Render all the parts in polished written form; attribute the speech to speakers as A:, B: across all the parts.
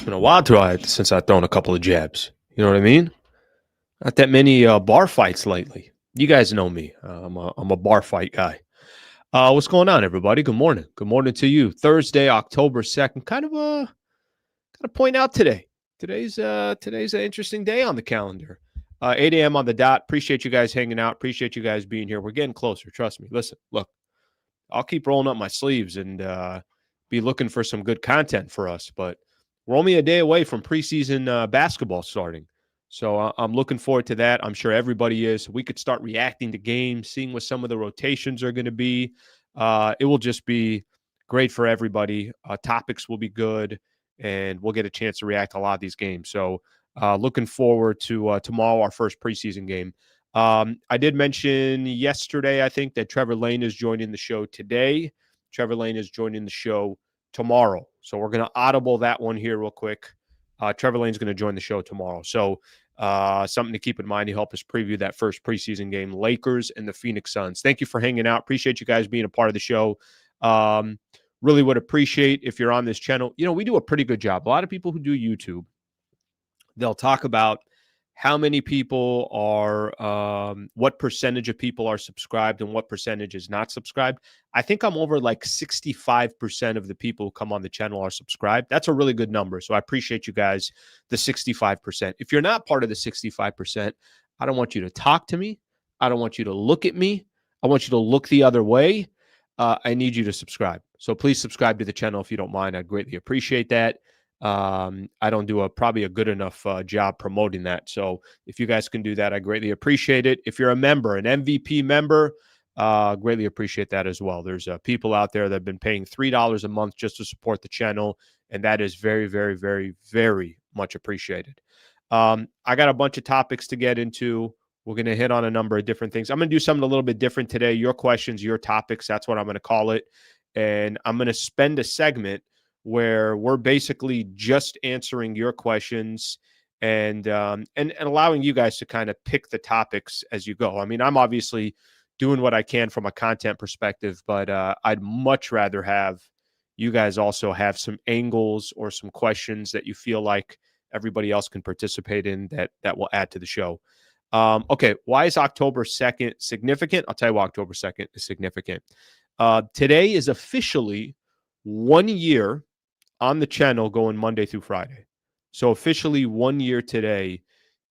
A: been a while since I've thrown a couple of jabs. You know what I mean? Not that many bar fights lately. You guys know me. I'm a bar fight guy. What's going on, everybody? Good morning. Good morning to you. Thursday, October 2nd. Gotta point out today. Today's an interesting day on the calendar. 8 a.m. on the dot. Appreciate you guys hanging out. Appreciate you guys being here. We're getting closer. Trust me. Listen, look, I'll keep rolling up my sleeves and be looking for some good content for us. But we're only a day away from preseason basketball starting. So I'm looking forward to that. I'm sure everybody is. We could start reacting to games, seeing what some of the rotations are going to be. It will just be great for everybody. Topics will be good, and we'll get a chance to react to a lot of these games. So looking forward to tomorrow, our first preseason game. I did mention yesterday, I think, that Trevor Lane is joining the show today. Trevor Lane is joining the show tomorrow. So we're going to audible that one here real quick. Trevor Lane's going to join the show tomorrow. So something to keep in mind to help us preview that first preseason game, Lakers and the Phoenix Suns. Thank you for hanging out. Appreciate you guys being a part of the show. Really would appreciate if you're on this channel. You know, we do a pretty good job. A lot of people who do YouTube, they'll talk about how many people are, what percentage of people are subscribed and what percentage is not subscribed. I think I'm over like 65% of the people who come on the channel are subscribed. That's a really good number. So I appreciate you guys, the 65%. If you're not part of the 65%, I don't want you to talk to me. I don't want you to look at me. I want you to look the other way. I need you to subscribe. So please subscribe to the channel if you don't mind. I'd greatly appreciate that. I don't do probably a good enough job promoting that. So if you guys can do that, I greatly appreciate it. If you're a member, an MVP member, greatly appreciate that as well. There's people out there that have been paying $3 a month just to support the channel, and that is very, very, very, very much appreciated. I got a bunch of topics to get into. We're going to hit on a number of different things. I'm going to do something a little bit different today. Your questions, your topics, that's what I'm going to call it. And I'm going to spend a segment where we're basically just answering your questions and allowing you guys to kind of pick the topics as you go. I mean, I'm obviously doing what I can from a content perspective, but I'd much rather have you guys also have some angles or some questions that you feel like everybody else can participate in that will add to the show. Okay, why is October 2nd significant? I'll tell you why October 2nd is significant. Today is officially 1 year on the channel going Monday through Friday. So officially 1 year today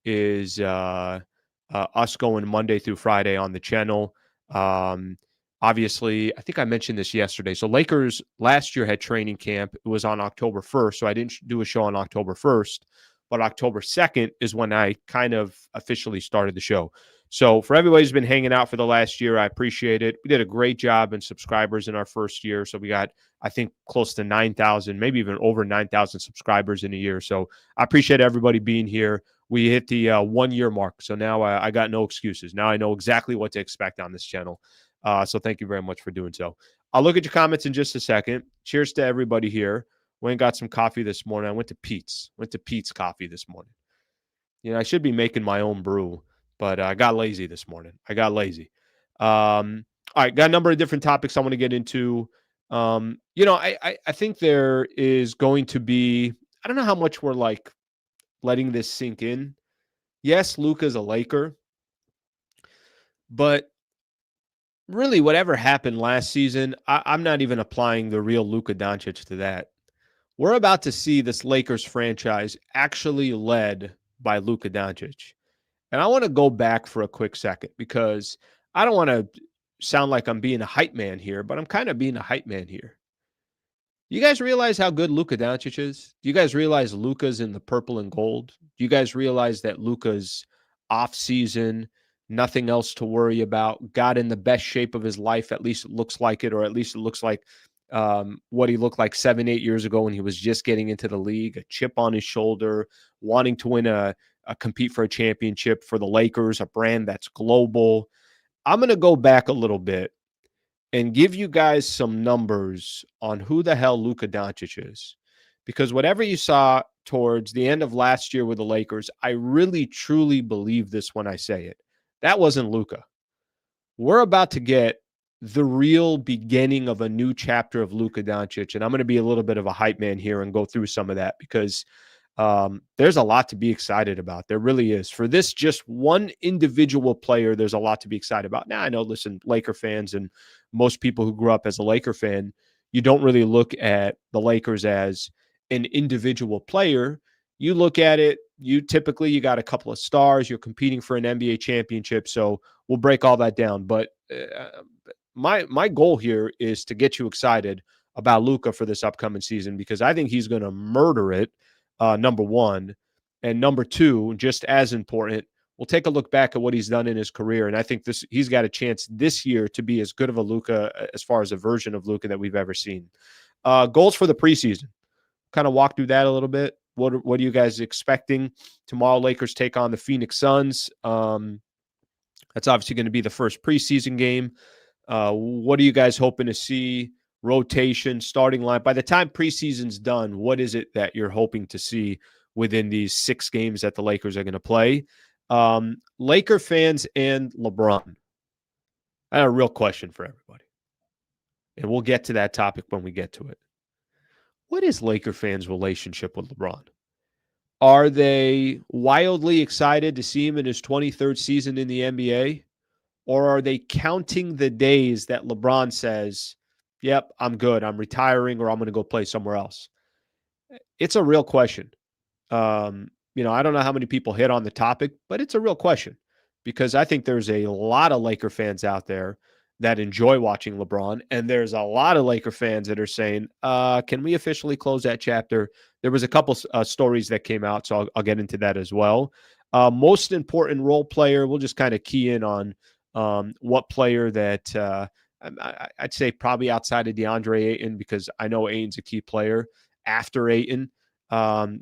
A: is us going Monday through Friday on the channel. Obviously, I think I mentioned this yesterday. So Lakers last year had training camp. It was on October 1st. So I didn't do a show on October 1st. But October 2nd is when I kind of officially started the show. So for everybody who's been hanging out for the last year, I appreciate it. We did a great job in subscribers in our first year. So we got, I think, close to 9,000, maybe even over 9,000 subscribers in a year. So I appreciate everybody being here. We hit the 1 year mark. So now I got no excuses. Now I know exactly what to expect on this channel. So thank you very much for doing so. I'll look at your comments in just a second. Cheers to everybody here. Went and got some coffee this morning. I went to Pete's. Coffee this morning. You know, I should be making my own brew, but I got lazy this morning. All right, got a number of different topics I want to get into. You know, I think there is going to be, I don't know how much we're like letting this sink in. Yes, Luka's a Laker, but really whatever happened last season, I'm not even applying the real Luka Doncic to that. We're about to see this Lakers franchise actually led by Luka Doncic. And I want to go back for a quick second because I don't want to sound like I'm being a hype man here, but I'm kind of being a hype man here. You guys realize how good Luka Doncic is? Do you guys realize Luka's in the purple and gold? Do you guys realize that Luka's off season, nothing else to worry about, got in the best shape of his life, at least it looks like it, or at least it looks like what he looked like 7-8 years ago when he was just getting into the league, a chip on his shoulder, wanting to win compete for a championship for the Lakers, a brand that's global. I'm going to go back a little bit and give you guys some numbers on who the hell Luka Doncic is. Because whatever you saw towards the end of last year with the Lakers, I really, truly believe this when I say it. That wasn't Luka. We're about to get the real beginning of a new chapter of Luka Doncic. And I'm going to be a little bit of a hype man here and go through some of that because There's a lot to be excited about. There really is. For this just one individual player, there's a lot to be excited about. Now, I know, listen, Laker fans and most people who grew up as a Laker fan, you don't really look at the Lakers as an individual player. You look at it, you got a couple of stars, you're competing for an NBA championship. So we'll break all that down. But my goal here is to get you excited about Luka for this upcoming season, because I think he's going to murder it. Number one. And number two, just as important, we'll take a look back at what he's done in his career. And I think he's got a chance this year to be as good of a Luka, as far as a version of Luka that we've ever seen. Goals for the preseason. Kind of walk through that a little bit. What are you guys expecting? Tomorrow, Lakers take on the Phoenix Suns. That's obviously going to be the first preseason game. What are you guys hoping to see? Rotation, starting line. By the time preseason's done, what is it that you're hoping to see within these 6 games that the Lakers are going to play? Laker fans and LeBron. I have a real question for everybody. And we'll get to that topic when we get to it. What is Laker fans' relationship with LeBron? Are they wildly excited to see him in his 23rd season in the NBA? Or are they counting the days that LeBron says, yep, I'm good, I'm retiring, or I'm going to go play somewhere else? It's a real question. I don't know how many people hit on the topic, but it's a real question, because I think there's a lot of Laker fans out there that enjoy watching LeBron, and there's a lot of Laker fans that are saying, can we officially close that chapter? There was a couple stories that came out, so I'll get into that as well. Most important role player, we'll just kind of key in on what player that I'd say probably outside of DeAndre Ayton, because I know Ayton's a key player. After Ayton,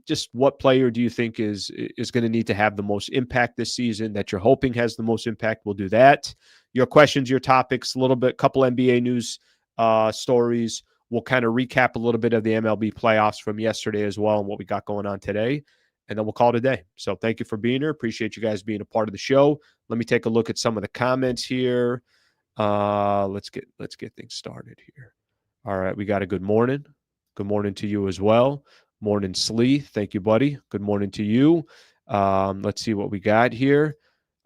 A: just what player do you think is going to need to have the most impact this season, that you're hoping has the most impact? We'll do that. Your questions, your topics, a little bit, couple NBA news stories. We'll kind of recap a little bit of the MLB playoffs from yesterday as well, and what we got going on today. And then we'll call it a day. So thank you for being here. Appreciate you guys being a part of the show. Let me take a look at some of the comments here. Let's get things started here. All right, we got a good morning. Good morning to you as well. Morning, Slee. Thank you, buddy. Good morning to you. Let's see what we got here.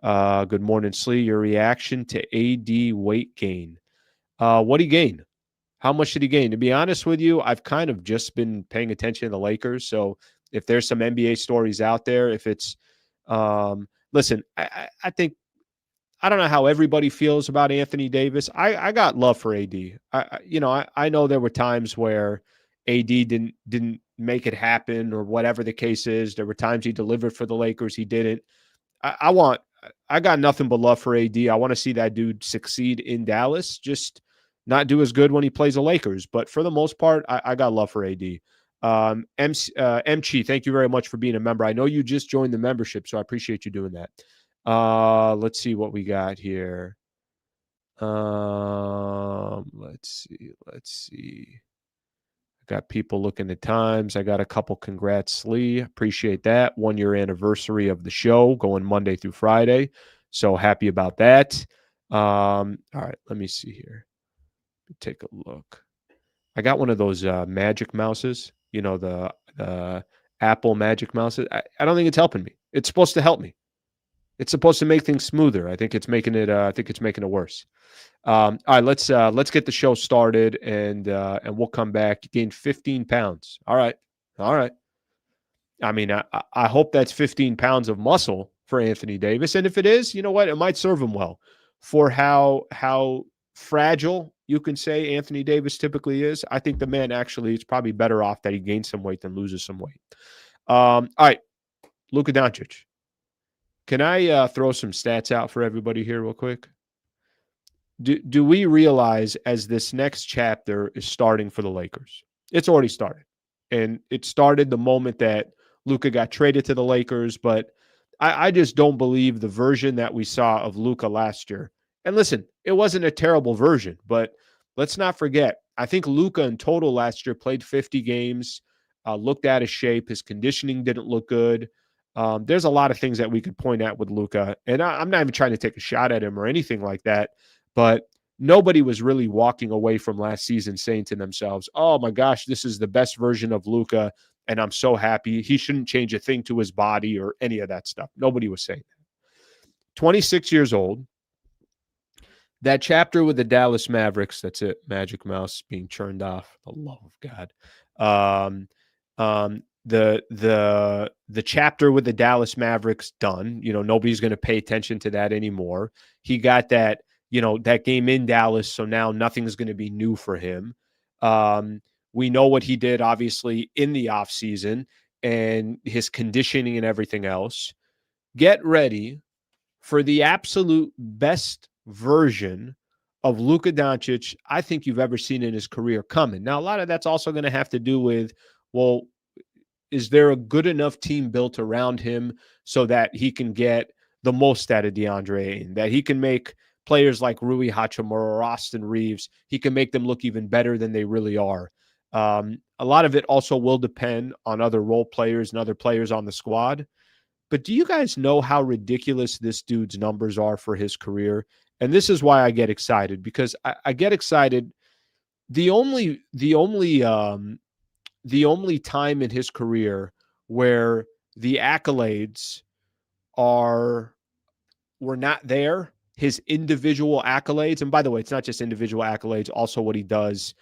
A: Good morning, Slee. Your reaction to AD weight gain. What did he gain? How much did he gain? To be honest with you, I've kind of just been paying attention to the Lakers. So if there's some NBA stories out there, if it's listen, I think, I don't know how everybody feels about Anthony Davis. I got love for AD. I know there were times where AD didn't make it happen, or whatever the case is. There were times he delivered for the Lakers, he didn't. I got nothing but love for AD. I want to see that dude succeed in Dallas, just not do as good when he plays the Lakers. But for the most part, I got love for AD. MC, thank you very much for being a member. I know you just joined the membership, so I appreciate you doing that. Let's see what we got here. Let's see. I got people looking at times. I got a couple congrats, Lee. Appreciate that. 1-year anniversary of the show, going Monday through Friday. So happy about that. All right, let me see here. Take a look. I got one of those magic mouses, the Apple magic mouses. I don't think it's helping me. It's supposed to help me. It's supposed to make things smoother. I think it's making it worse. All right, let's get the show started, and we'll come back. You gained 15 pounds. All right. I mean, I hope that's 15 pounds of muscle for Anthony Davis, and if it is, you know what, it might serve him well for how fragile you can say Anthony Davis typically is. I think the man actually is probably better off that he gains some weight than loses some weight. All right, Luka Doncic. Can I throw some stats out for everybody here real quick? Do we realize as this next chapter is starting for the Lakers? It's already started. And it started the moment that Luka got traded to the Lakers. But I just don't believe the version that we saw of Luka last year. And listen, it wasn't a terrible version, but let's not forget, I think Luka in total last year played 50 games, looked out of shape. His conditioning didn't look good. There's a lot of things that we could point at with Luka, and I'm not even trying to take a shot at him or anything like that, but nobody was really walking away from last season saying to themselves, oh my gosh, this is the best version of Luka and I'm so happy. He shouldn't change a thing to his body or any of that stuff. Nobody was saying that. 26 years old. That chapter with the Dallas Mavericks, that's it. Magic Mouse being churned off. The love of God. The chapter with the Dallas Mavericks done. Nobody's going to pay attention to that anymore. He got that, that game in Dallas, so now nothing's going to be new for him. We know what he did, obviously, in the offseason and his conditioning and everything else. Get ready for the absolute best version of Luka Doncic I think you've ever seen in his career coming. Now, a lot of that's also going to have to do with, well, is there a good enough team built around him so that he can get the most out of DeAndre Ayton, that he can make players like Rui Hachimura or Austin Reeves, he can make them look even better than they really are. A lot of it also will depend on other role players and other players on the squad. But do you guys know how ridiculous this dude's numbers are for his career? And this is why I get excited, because I get excited. The only time in his career where the accolades were not there, his individual accolades. And by the way, it's not just individual accolades, also what he does.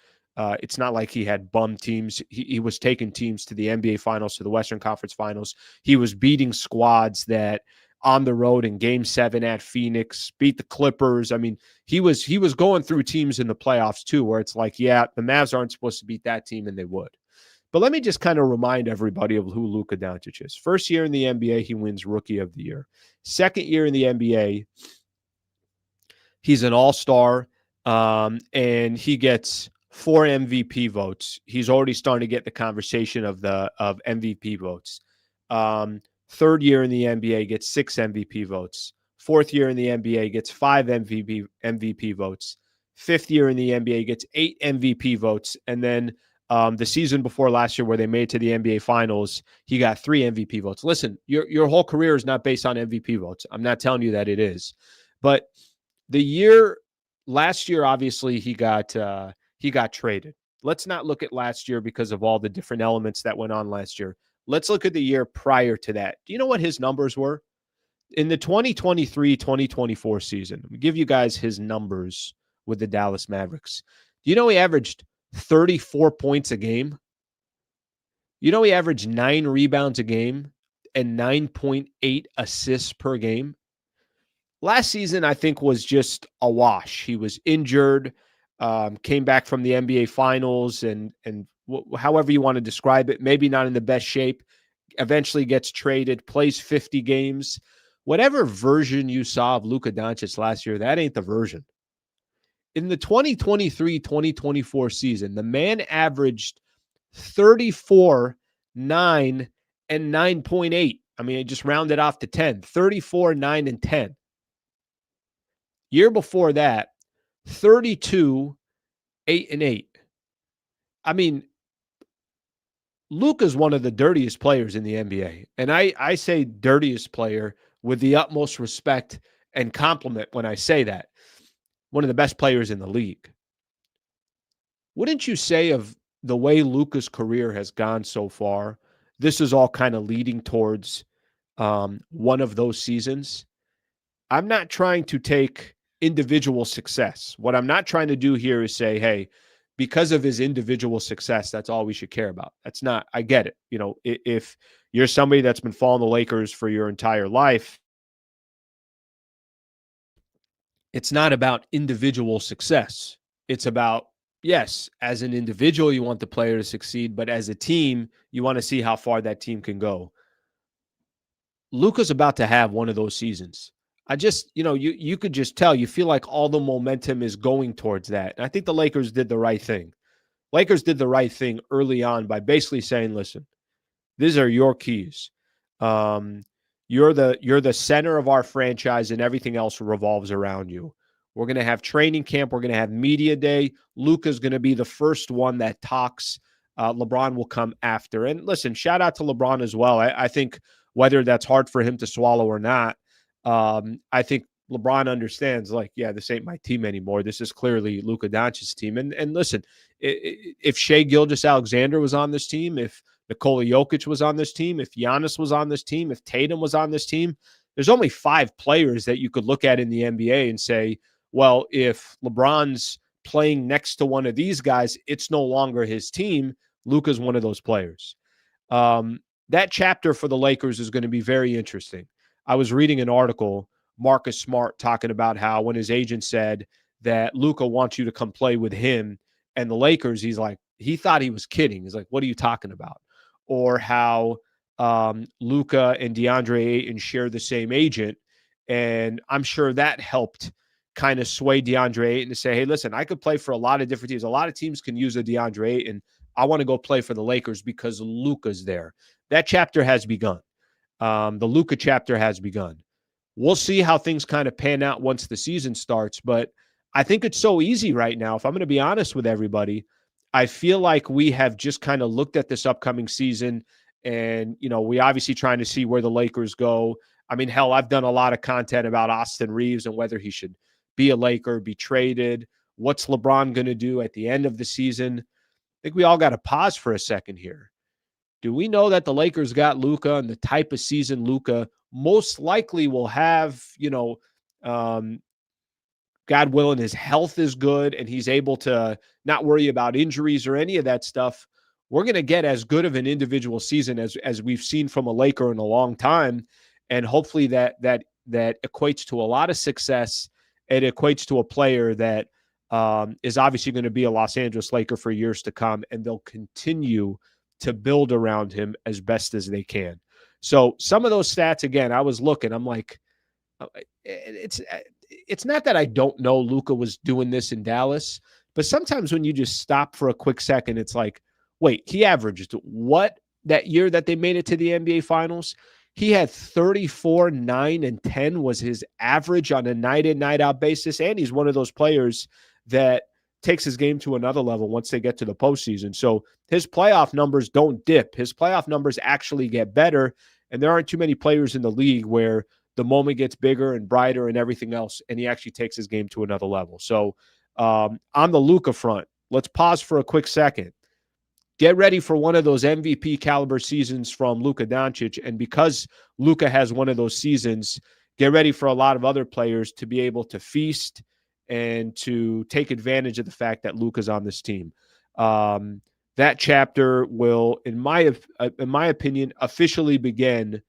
A: It's not like he had bum teams. He was taking teams to the NBA Finals, to the Western Conference Finals. He was beating squads that on the road in Game 7 at Phoenix, beat the Clippers. I mean, he was going through teams in the playoffs too, where it's like, yeah, the Mavs aren't supposed to beat that team, and they would. But let me just kind of remind everybody of who Luka Doncic is. First year in the NBA, he wins Rookie of the Year. Second year in the NBA, he's an all-star, and he gets 4 MVP votes. He's already starting to get the conversation of MVP votes. Third year in the NBA, gets 6 MVP votes. Fourth year in the NBA, gets 5 MVP votes. Fifth year in the NBA, gets 8 MVP votes. And then the season before last year, where they made it to the NBA Finals, he got 3 MVP votes. Listen, your whole career is not based on MVP votes. I'm not telling you that it is. But last year, obviously, he got traded. Let's not look at last year because of all the different elements that went on last year. Let's look at the year prior to that. Do you know what his numbers were? In the 2023-2024 season, let me give you guys his numbers with the Dallas Mavericks. Do you know he averaged 34 points a game? You know he averaged 9 rebounds a game and 9.8 assists per game? Last season, I think, was just a wash. He was injured, came back from the NBA Finals, and however you want to describe it, maybe not in the best shape, eventually gets traded, plays 50 games. Whatever version you saw of Luka Doncic last year, that ain't the version. In the 2023-2024 season, the man averaged 34, 9, and 9.8. I mean, I just rounded off to 10. 34, 9, and 10. Year before that, 32, 8, and 8. I mean, Luka's one of the dirtiest players in the NBA. And I say dirtiest player with the utmost respect and compliment when I say that. One of the best players in the league. Wouldn't you say, of the way Luka's career has gone so far, this is all kind of leading towards one of those seasons? I'm not trying to take individual success. What I'm not trying to do here is say, hey, because of his individual success, that's all we should care about. That's not, I get it. You know, if you're somebody that's been following the Lakers for your entire life, it's not about individual success. It's about, yes, as an individual, you want the player to succeed, but as a team, you want to see how far that team can go. Luka's about to have one of those seasons. I just, you could just tell, you feel like all the momentum is going towards that. And I think the Lakers did the right thing. Lakers did the right thing early on by basically saying, listen, these are your keys. You're the center of our franchise, and everything else revolves around you. We're going to have training camp. We're going to have media day. Luka's going to be the first one that talks. LeBron will come after. And listen, shout out to LeBron as well. I think whether that's hard for him to swallow or not, I think LeBron understands, like, yeah, this ain't my team anymore. This is clearly Luka Doncic's team. And listen, if Shai Gilgeous-Alexander was on this team, if Nikola Jokic was on this team, if Giannis was on this team, if Tatum was on this team, there's only 5 players that you could look at in the NBA and say, well, if LeBron's playing next to one of these guys, it's no longer his team. Luka's one of those players. That chapter for the Lakers is going to be very interesting. I was reading an article, Marcus Smart talking about how when his agent said that Luka wants you to come play with him and the Lakers, he's like, he thought he was kidding. He's like, what are you talking about? Or how Luka and DeAndre Ayton share the same agent. And I'm sure that helped kind of sway DeAndre Ayton to say, hey, listen, I could play for a lot of different teams. A lot of teams can use a DeAndre Ayton. I want to go play for the Lakers because Luka's there. That chapter has begun. The Luka chapter has begun. We'll see how things kind of pan out once the season starts. But I think it's so easy right now. If I'm going to be honest with everybody, I feel like we have just kind of looked at this upcoming season and, we obviously trying to see where the Lakers go. I mean, hell, I've done a lot of content about Austin Reeves and whether he should be a Laker, be traded. What's LeBron going to do at the end of the season? I think we all got to pause for a second here. Do we know that the Lakers got Luka and the type of season Luka most likely will have, God willing, his health is good and he's able to not worry about injuries or any of that stuff? We're going to get as good of an individual season as we've seen from a Laker in a long time. And hopefully that equates to a lot of success. It equates to a player that is obviously going to be a Los Angeles Laker for years to come, and they'll continue to build around him as best as they can. So some of those stats, again, I was looking, I'm like, it's not that I don't know Luka was doing this in Dallas, but sometimes when you just stop for a quick second, it's like, wait, he averaged what that year that they made it to the NBA Finals? He had 34, 9, and 10 was his average on a night-in, night-out basis, and he's one of those players that takes his game to another level once they get to the postseason. So his playoff numbers don't dip. His playoff numbers actually get better, and there aren't too many players in the league where the moment gets bigger and brighter and everything else, and he actually takes his game to another level. So on the Luka front, let's pause for a quick second. Get ready for one of those MVP caliber seasons from Luka Doncic. And because Luka has one of those seasons, get ready for a lot of other players to be able to feast and to take advantage of the fact that Luka's on this team. That chapter will, in my opinion, officially begin,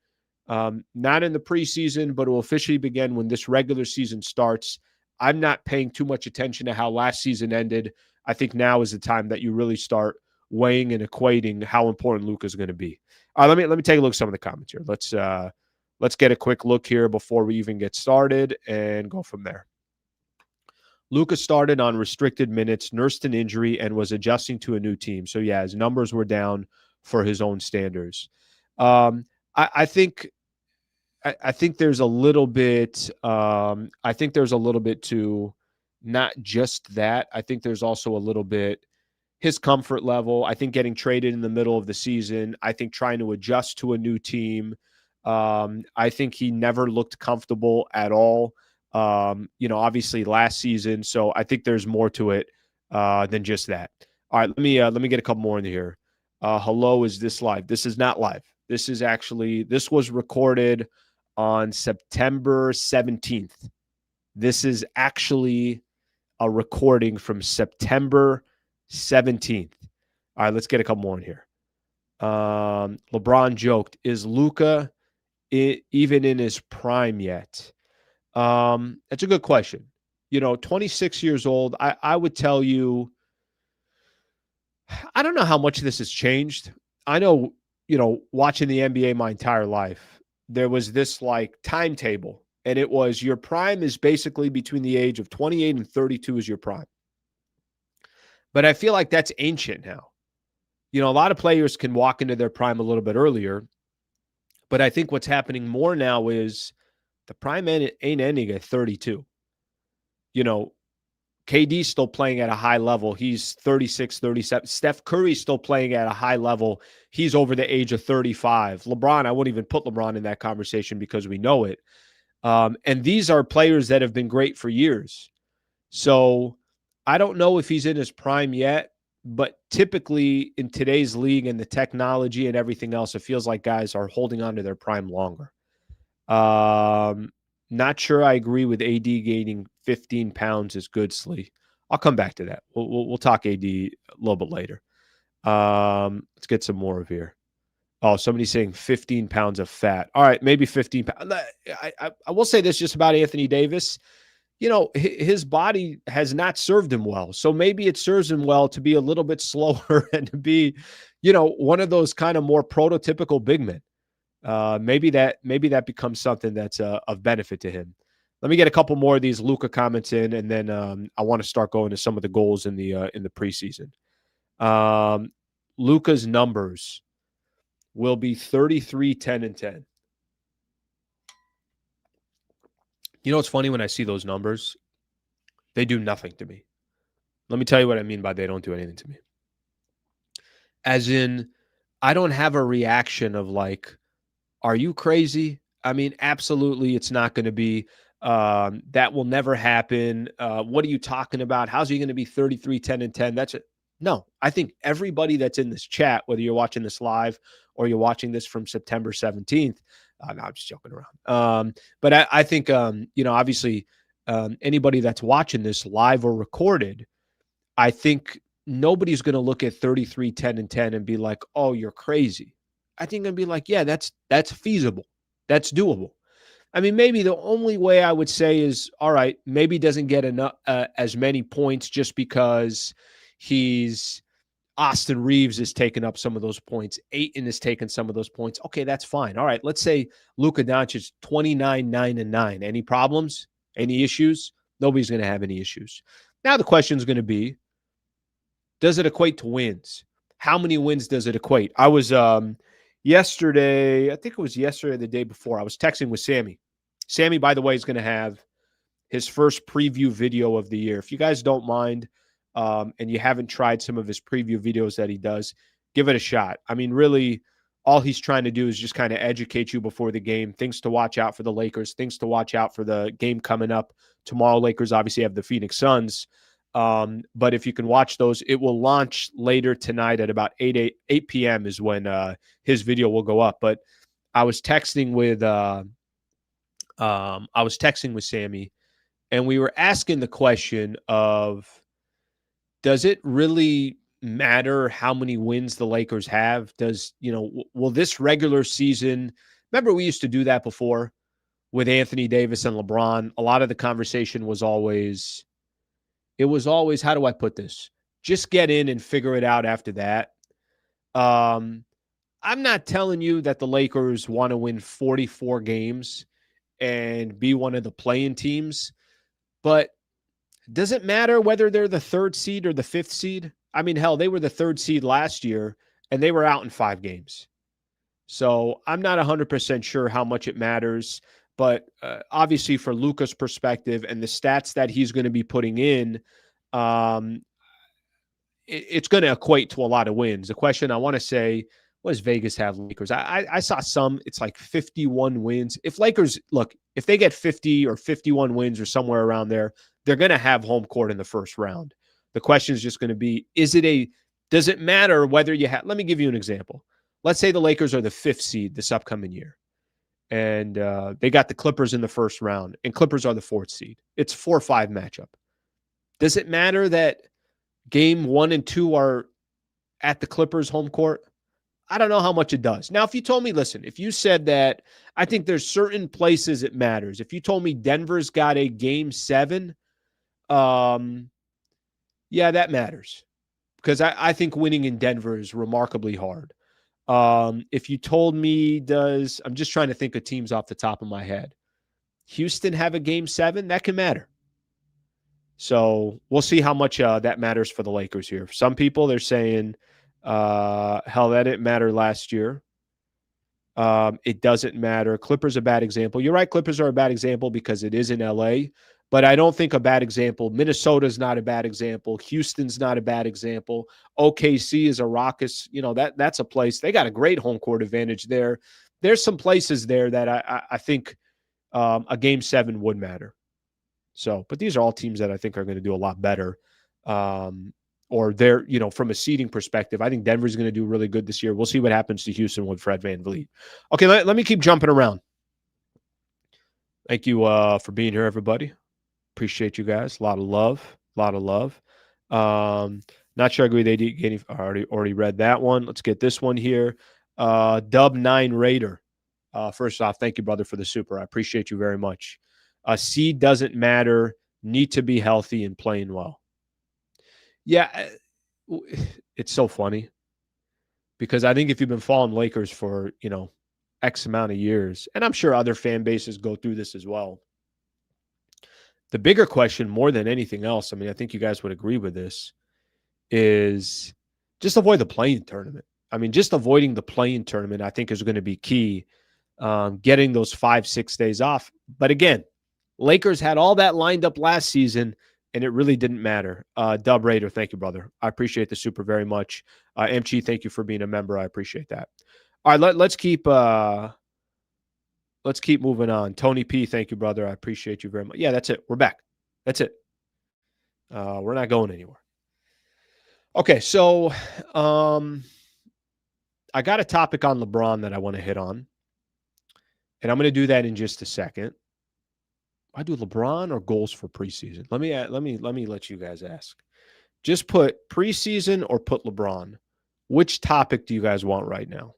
A: not in the preseason, but it will officially begin when this regular season starts. I'm not paying too much attention to how last season ended. I think now is the time that you really start weighing and equating how important Luka is going to be. All right, let me take a look at some of the comments here. Let's get a quick look here before we even get started and go from there. Luka started on restricted minutes, nursed an injury, and was adjusting to a new team. So yeah, his numbers were down for his own standards. I think there's a little bit. I think there's a little bit to not just that. I think there's also a little bit his comfort level. I think getting traded in the middle of the season. I think trying to adjust to a new team. I think he never looked comfortable at all. Obviously last season. So I think there's more to it than just that. All right, let me get a couple more in here. Hello, is this live? This is not live. This was recorded on September 17th. This is actually a recording from September 17th. All right, let's get a couple more in here. LeBron joked, is Luka even in his prime yet? That's a good question. 26 years old, I would tell you, I don't know how much this has changed. I know, watching the NBA my entire life, there was this like timetable, and it was your prime is basically between the age of 28 and 32 is your prime. But I feel like that's ancient now. A lot of players can walk into their prime a little bit earlier, but I think what's happening more now is the prime ain't ending at 32. KD's still playing at a high level. He's 36, 37. Steph Curry's still playing at a high level. He's over the age of 35. LeBron, I won't even put LeBron in that conversation because we know it. And these are players that have been great for years. So I don't know if he's in his prime yet. But typically in today's league and the technology and everything else, it feels like guys are holding on to their prime longer. Not sure I agree with AD gaining 15 pounds is good, Slee. I'll come back to that. We'll talk AD a little bit later. Let's get some more of here. Oh, somebody's saying 15 pounds of fat. All right, maybe 15 pounds. I will say this just about Anthony Davis. His body has not served him well. So maybe it serves him well to be a little bit slower and to be, one of those kind of more prototypical big men. Maybe that becomes something that's of benefit to him. Let me get a couple more of these Luka comments in, and then I want to start going to some of the goals in the preseason. Luka's numbers will be 33, 10, and 10. You know what's funny when I see those numbers? They do nothing to me. Let me tell you what I mean by they don't do anything to me. As in, I don't have a reaction of like, are you crazy? I mean, absolutely, it's not going to be. That will never happen. What are you talking about? How's he going to be 33, 10, and 10? That's it. No, I think everybody that's in this chat, whether you're watching this live or you're watching this from September 17th, no, I'm just joking around. But I think, obviously, anybody that's watching this live or recorded, I think nobody's going to look at 33, 10, and 10 and be like, oh, you're crazy. I think I'd be like, yeah, that's feasible. That's doable. I mean, maybe the only way I would say is, all right, maybe doesn't get enough as many points just because he's Austin Reeves has taken up some of those points. Ayton has taken some of those points. Okay, that's fine. All right, let's say Luka Doncic 29, 9, and 9. Any problems? Any issues? Nobody's going to have any issues. Now the question is going to be, does it equate to wins? How many wins does it equate? I was yesterday, I think it was yesterday or the day before, I was texting with Sammy. Sammy, by the way, is going to have his first preview video of the year. If you guys don't mind and you haven't tried some of his preview videos that he does, give it a shot. I mean, really, all he's trying to do is just kind of educate you before the game, things to watch out for the Lakers, things to watch out for the game coming up. Tomorrow, Lakers obviously have the Phoenix Suns. But if you can watch those, it will launch later tonight at about 8 p.m. is when his video will go up. But I was texting with Sammy, and we were asking the question of, does it really matter how many wins the Lakers have? Will this regular season, remember we used to do that before with Anthony Davis and LeBron? A lot of the conversation was always, how do I put this? Just get in and figure it out after that. I'm not telling you that the Lakers want to win 44 games and be one of the play-in teams, but does it matter whether they're the third seed or the fifth seed? I mean, hell, they were the third seed last year, and they were out in 5 games. So I'm not 100% sure how much it matters. But obviously, for Luka's perspective and the stats that he's going to be putting in, it's going to equate to a lot of wins. The question I want to say, what does Vegas have Lakers? I saw some, it's like 51 wins. If Lakers, look, if they get 50 or 51 wins or somewhere around there, they're going to have home court in the first round. The question is just going to be, does it matter whether you have, let me give you an example. Let's say the Lakers are the 5th seed this upcoming year, and they got the Clippers in the first round, and Clippers are the 4th seed. It's 4-5 matchup. Does it matter that game 1 and 2 are at the Clippers home court? I don't know how much it does. Now, if you told me, listen, if you said that, I think there's certain places it matters. If you told me Denver's got a game 7, yeah, that matters, because I think winning in Denver is remarkably hard. If you told me, I'm just trying to think of teams off the top of my head. Houston have a game 7, that can matter. So we'll see how much that matters for the Lakers here. Some people, they're saying, hell, that didn't matter last year. It doesn't matter. Clippers a bad example. You're right, Clippers are a bad example because it is in LA, but I don't think a bad example. Minnesota's not a bad example. Houston's not a bad example. OKC is a raucous, that's a place. They got a great home court advantage there. There's some places there that I think a game 7 would matter. So, but these are all teams that I think are going to do a lot better or they're, from a seeding perspective, I think Denver's going to do really good this year. We'll see what happens to Houston with Fred VanVleet. Okay, let me keep jumping around. Thank you for being here, everybody. Appreciate you guys. A lot of love. A lot of love. Not sure I agree. They did already read that one. Let's get this one here. Dub9 Raider. First off, thank you, brother, for the super. I appreciate you very much. Seed doesn't matter. Need to be healthy and playing well. Yeah, it's so funny because I think if you've been following Lakers for, X amount of years, and I'm sure other fan bases go through this as well, the bigger question more than anything else, I mean, I think you guys would agree with this, is just avoid the play-in tournament. I mean, just avoiding the play-in tournament, I think, is going to be key, getting those 5-6 days off. But again, Lakers had all that lined up last season, and it really didn't matter. Dub Raider, thank you, brother. I appreciate the super very much. MG, thank you for being a member. I appreciate that. All right, let's keep moving on. Tony P, thank you, brother. I appreciate you very much. Yeah, that's it. We're back. That's it. We're not going anywhere. Okay, so I got a topic on LeBron that I want to hit on, and I'm going to do that in just a second. I do LeBron or goals for preseason? Let me let you guys ask. Just put preseason or put LeBron. Which topic do you guys want right now?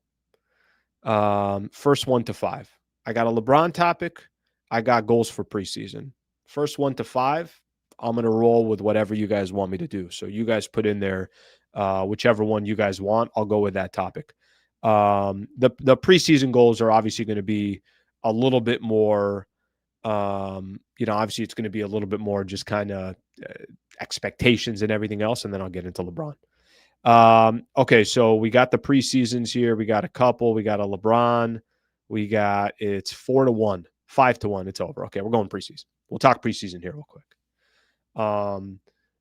A: First 1 to 5. I got a LeBron topic. I got goals for preseason. First 1 to 5. I'm going to roll with whatever you guys want me to do. So you guys put in there whichever one you guys want. I'll go with that topic. The preseason goals are obviously going to be a little bit more, obviously it's going to be a little bit more just kind of expectations and everything else. And then I'll get into LeBron. Okay, so we got the preseasons here. We got a couple. We got a LeBron. It's 4-1, 5-1. It's over. Okay, we're going preseason. We'll talk preseason here real quick.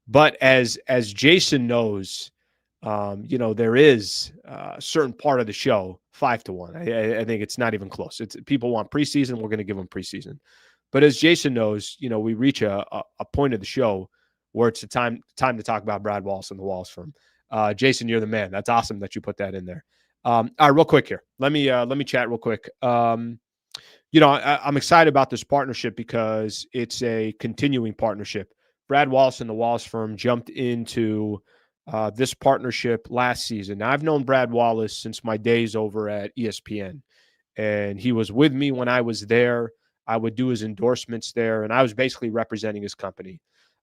A: But as Jason knows, there is a certain part of the show 5-1. I think it's not even close. It's people want preseason. We're going to give them preseason. But as Jason knows, we reach a point of the show where it's the time to talk about Brad Wallace and the Wallace firm. Jason, you're the man. That's awesome that you put that in there. All right, real quick here. Let me chat real quick. I'm excited about this partnership because it's a continuing partnership. Brad Wallace and the Wallace firm jumped into this partnership last season. Now, I've known Brad Wallace since my days over at ESPN, and he was with me when I was there. I would do his endorsements there, and I was basically representing his company.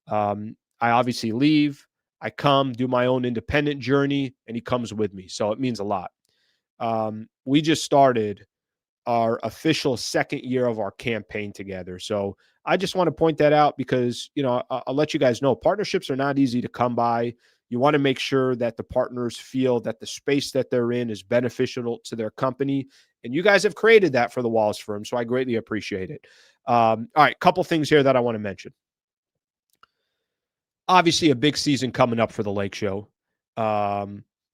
A: I obviously leave. I come, do my own independent journey, and he comes with me. So it means a lot. We just started our official second year of our campaign together. So I just want to point that out because, I'll let you guys know partnerships are not easy to come by. You want to make sure that the partners feel that the space that they're in is beneficial to their company. And you guys have created that for the Wallace firm. So I greatly appreciate it. All right, couple things here that I want to mention. Obviously, a big season coming up for the Lake Show.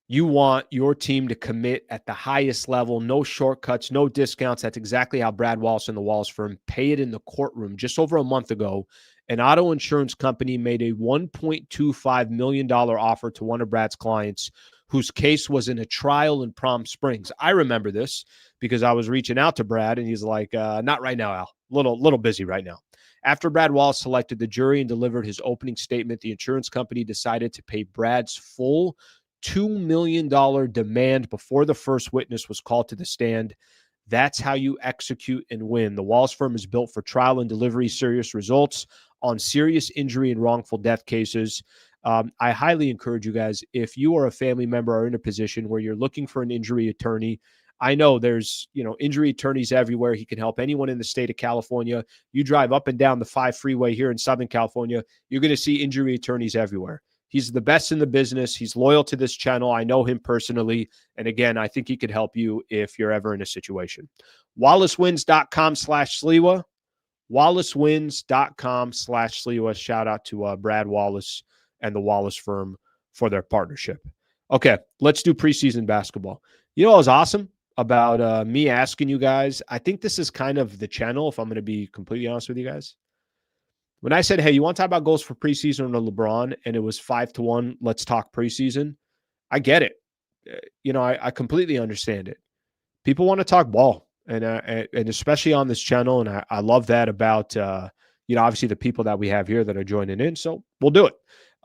A: You want your team to commit at the highest level, no shortcuts, no discounts. That's exactly how Brad Wallace and the Wallace firm pay it in the courtroom. Just over a month ago, an auto insurance company made a $1.25 million offer to one of Brad's clients whose case was in a trial in Palm Springs. I remember this because I was reaching out to Brad, and he's like, not right now, Al. Little busy right now. After Brad Wallace selected the jury and delivered his opening statement, the insurance company decided to pay Brad's full $2 million demand before the first witness was called to the stand. That's how you execute and win. The Wallace firm is built for trial and delivery serious results on serious injury and wrongful death cases. I highly encourage you guys, if you are a family member or in a position where you're looking for an injury attorney, I know there's, injury attorneys everywhere. He can help anyone in the state of California. You drive up and down the 5 freeway here in Southern California, you're going to see injury attorneys everywhere. He's the best in the business. He's loyal to this channel. I know him personally. And again, I think he could help you if you're ever in a situation. WallaceWins.com/Sliwa. WallaceWins.com/Sliwa. Shout out to Brad Wallace and the Wallace firm for their partnership. Okay, let's do preseason basketball. You know what was awesome about me asking you guys? I think this is kind of the channel, if I'm going to be completely honest with you guys. When I said, hey, you want to talk about goals for preseason or LeBron, and it was 5-1, let's talk preseason, I get it. I completely understand it. People want to talk ball, and especially on this channel, and I love that about, obviously the people that we have here that are joining in, so we'll do it.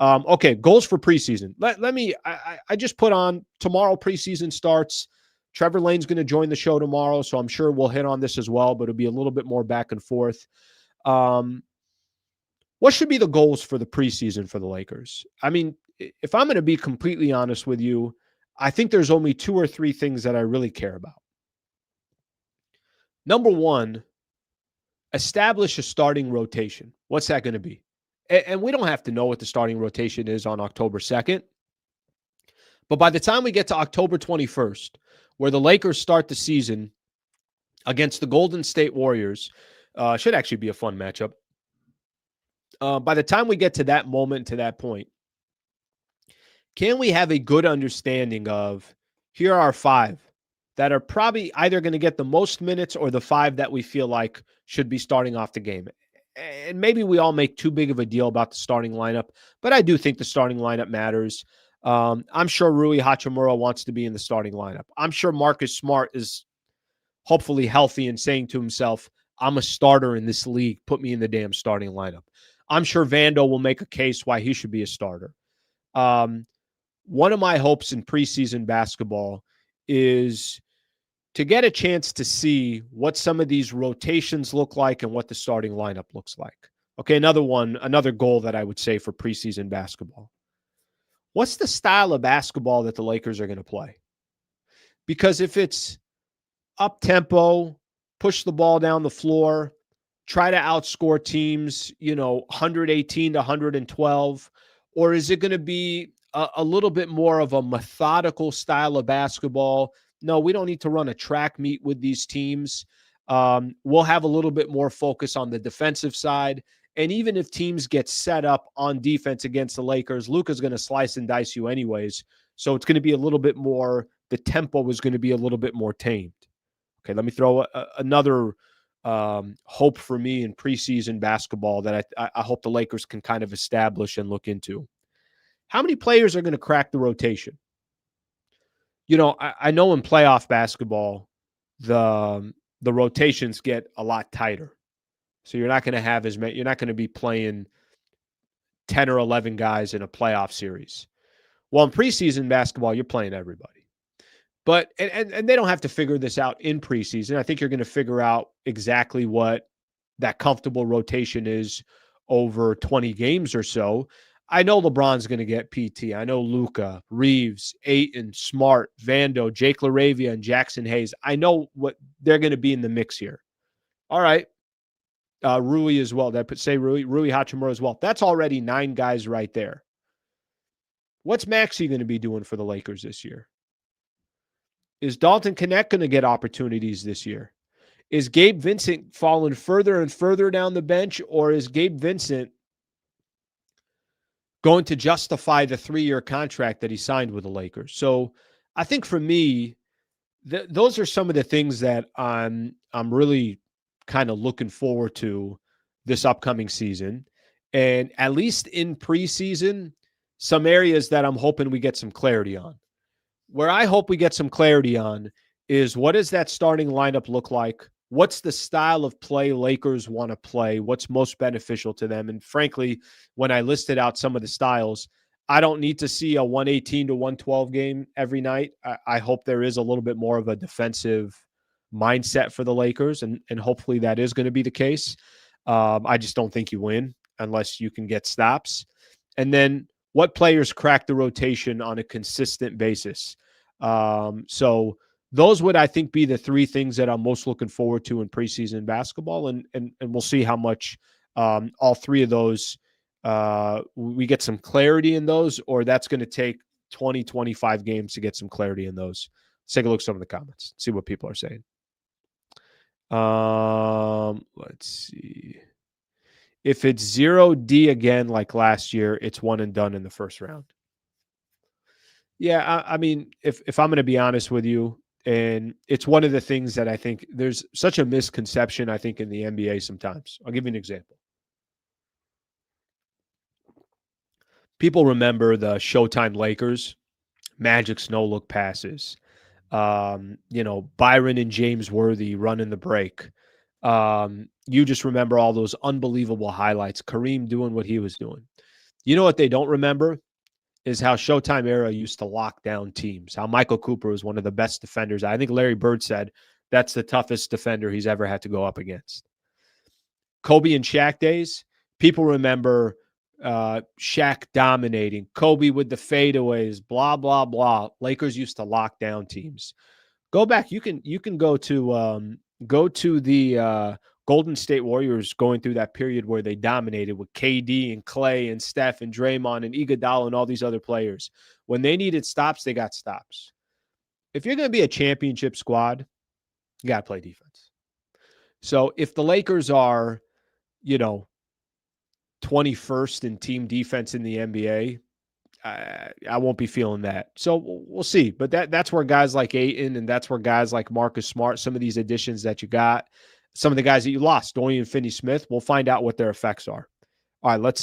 A: Okay, goals for preseason. I just put on tomorrow preseason starts. Trevor Lane's going to join the show tomorrow, so I'm sure we'll hit on this as well, but it'll be a little bit more back and forth. What should be the goals for the preseason for the Lakers? I mean, if I'm going to be completely honest with you, I think there's only 2 or 3 things that I really care about. Number one, establish a starting rotation. What's that going to be? And we don't have to know what the starting rotation is on October 2nd. But by the time we get to October 21st, where the Lakers start the season against the Golden State Warriors, should actually be a fun matchup. By the time we get to that moment, to that point, can we have a good understanding of here are 5 that are probably either going to get the most minutes or the 5 that we feel like should be starting off the game? And maybe we all make too big of a deal about the starting lineup, but I do think the starting lineup matters. I'm sure Rui Hachimura wants to be in the starting lineup. I'm sure Marcus Smart is hopefully healthy and saying to himself, I'm a starter in this league. Put me in the damn starting lineup. I'm sure Vando will make a case why he should be a starter. One of my hopes in preseason basketball is to get a chance to see what some of these rotations look like and what the starting lineup looks like. Okay, another goal that I would say for preseason basketball. What's the style of basketball that the Lakers are going to play? Because if it's up-tempo, push the ball down the floor, try to outscore teams, 118 to 112, or is it going to be a little bit more of a methodical style of basketball? No, we don't need to run a track meet with these teams. We'll have a little bit more focus on the defensive side. And even if teams get set up on defense against the Lakers, Luka's going to slice and dice you anyways. So it's going to be a little bit more, the tempo is going to be a little bit more tamed. Okay, let me throw another hope for me in preseason basketball that I hope the Lakers can kind of establish and look into. How many players are going to crack the rotation? I know in playoff basketball, the rotations get a lot tighter. So you're not going to have as many, you're not going to be playing 10 or 11 guys in a playoff series. Well, in preseason basketball, you're playing everybody. But and they don't have to figure this out in preseason. I think you're going to figure out exactly what that comfortable rotation is over 20 games or so. I know LeBron's going to get PT. I know Luka, Reeves, Ayton, Smart, Vando, Jake LaRavia, and Jackson Hayes. I know what they're going to be in the mix here. All right. Rui as well. Rui Hachimura as well. That's already 9 guys right there. What's Maxey going to be doing for the Lakers this year? Is Dalton Knecht going to get opportunities this year? Is Gabe Vincent falling further and further down the bench, or is Gabe Vincent going to justify the 3-year contract that he signed with the Lakers? So I think for me, those are some of the things that I'm really kind of looking forward to this upcoming season. And at least in preseason, some areas that I'm hoping we get some clarity on. Where I hope we get some clarity on is what does that starting lineup look like? What's the style of play Lakers want to play? What's most beneficial to them? And frankly, when I listed out some of the styles, I don't need to see a 118 to 112 game every night. I hope there is a little bit more of a defensive mindset for the Lakers, and hopefully that is going to be the case. I just don't think you win unless you can get stops. And then what players crack the rotation on a consistent basis? So those would, I think, be the 3 things that I'm most looking forward to in preseason basketball, and we'll see how much all 3 of those we get some clarity in those, or that's going to take 20, 25 games to get some clarity in those. Let's take a look at some of the comments, see what people are saying. Let's see. If it's 0D again like last year, it's one and done in the first round. Yeah, I mean, if I'm going to be honest with you, and it's one of the things that I think there's such a misconception, I think, in the NBA sometimes. I'll give you an example. People remember the Showtime Lakers, Magic's no-look passes, Byron and James Worthy running the break. You just remember all those unbelievable highlights, Kareem doing what he was doing. You know what they don't remember is how Showtime era used to lock down teams, how Michael Cooper was one of the best defenders. I think Larry Bird said that's the toughest defender he's ever had to go up against. Kobe and Shaq days, people remember Shaq dominating, Kobe with the fadeaways, blah, blah, blah. Lakers used to lock down teams. Go back. You can go to the Golden State Warriors going through that period where they dominated with KD and Clay and Steph and Draymond and Iguodala and all these other players. When they needed stops, they got stops. If you're going to be a championship squad, you got to play defense. So if the Lakers are, 21st in team defense in the NBA, I won't be feeling that. So we'll see. But that's where guys like Ayton and that's where guys like Marcus Smart, some of these additions that you got, some of the guys that you lost, Dorian Finney-Smith, we'll find out what their effects are. All right, let's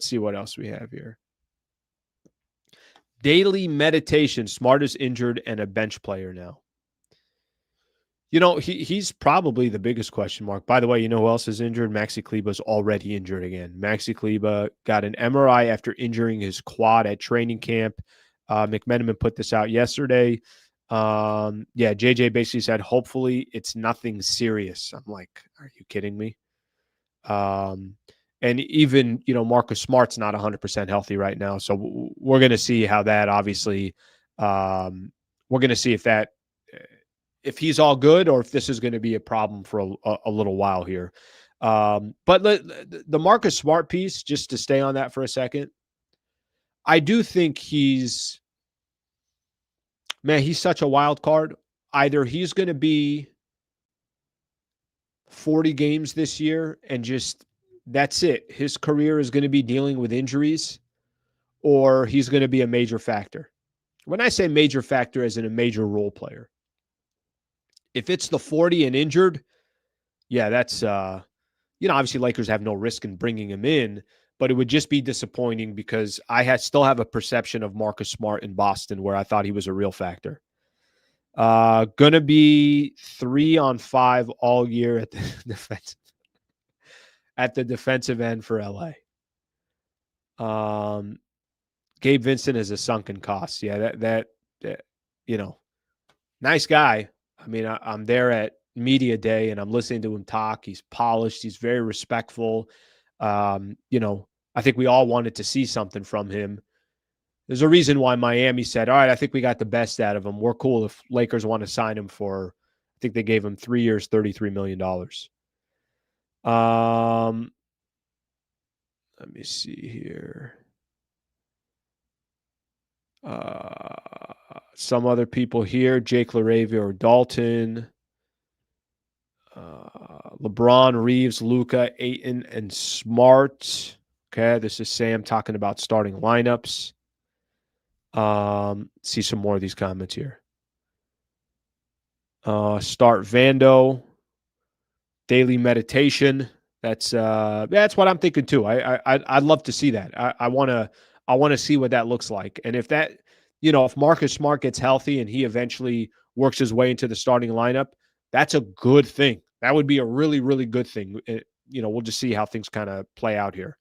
A: see what else we have here. Daily meditation. Smart is injured and a bench player now. He's probably the biggest question mark. By the way, you know who else is injured? Maxi Kleber's already injured again. Maxi Kleber got an MRI after injuring his quad at training camp. McMenamin put this out yesterday. JJ basically said, hopefully it's nothing serious. I'm like, are you kidding me? And even, Marcus Smart's not 100% healthy right now. So we're going to see how that obviously, we're going to see if he's all good or if this is going to be a problem for a little while here. But the Marcus Smart piece, just to stay on that for a second, I do think he's such a wild card. Either he's going to be 40 games this year and just that's it. His career is going to be dealing with injuries, or he's going to be a major factor. When I say major factor, as in a major role player. If it's the 40 and injured, yeah, that's, obviously Lakers have no risk in bringing him in, but it would just be disappointing because I still have a perception of Marcus Smart in Boston where I thought he was a real factor. Going to be 3 on 5 all year at the defensive end for LA. Gabe Vincent is a sunken cost. Yeah, that nice guy. I mean, I'm there at media day and I'm listening to him talk. He's polished. He's very respectful. I think we all wanted to see something from him. There's a reason why Miami said, all right, I think we got the best out of him. We're cool if Lakers want to sign him for, I think they gave him 3 years, $33 million. Let me see here. Some other people here, Jake LaRavia or Dalton, LeBron, Reeves, Luka, Ayton, and Smart. Okay, this is Sam talking about starting lineups. See some more of these comments here. Start Vando. Daily meditation. That's what I'm thinking too. I'd love to see that. I want to see what that looks like. And if that, if Marcus Smart gets healthy and he eventually works his way into the starting lineup, that's a good thing. That would be a really, really good thing. We'll just see how things kind of play out here.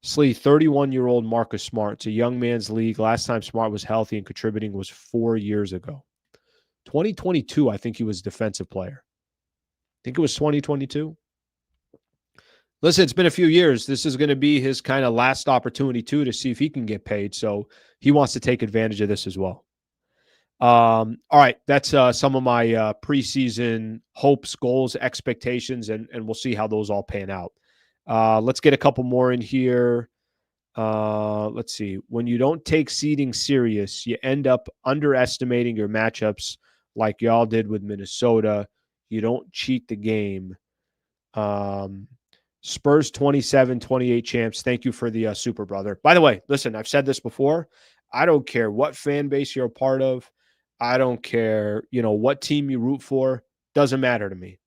A: Slee, 31-year-old Marcus Smart. It's a young man's league. Last time Smart was healthy and contributing was 4 years ago. 2022, I think he was defensive player. I think it was 2022. Listen, it's been a few years. This is going to be his kind of last opportunity, too, to see if he can get paid. So he wants to take advantage of this as well. All right, that's some of my preseason hopes, goals, expectations, and we'll see how those all pan out. Let's get a couple more in here. Let's see. When you don't take seeding serious, you end up underestimating your matchups like y'all did with Minnesota. You don't cheat the game. Spurs 27-28 champs. Thank you for the super brother. By the way, listen, I've said this before. I don't care what fan base you're a part of. I don't care, what team you root for. Doesn't matter to me.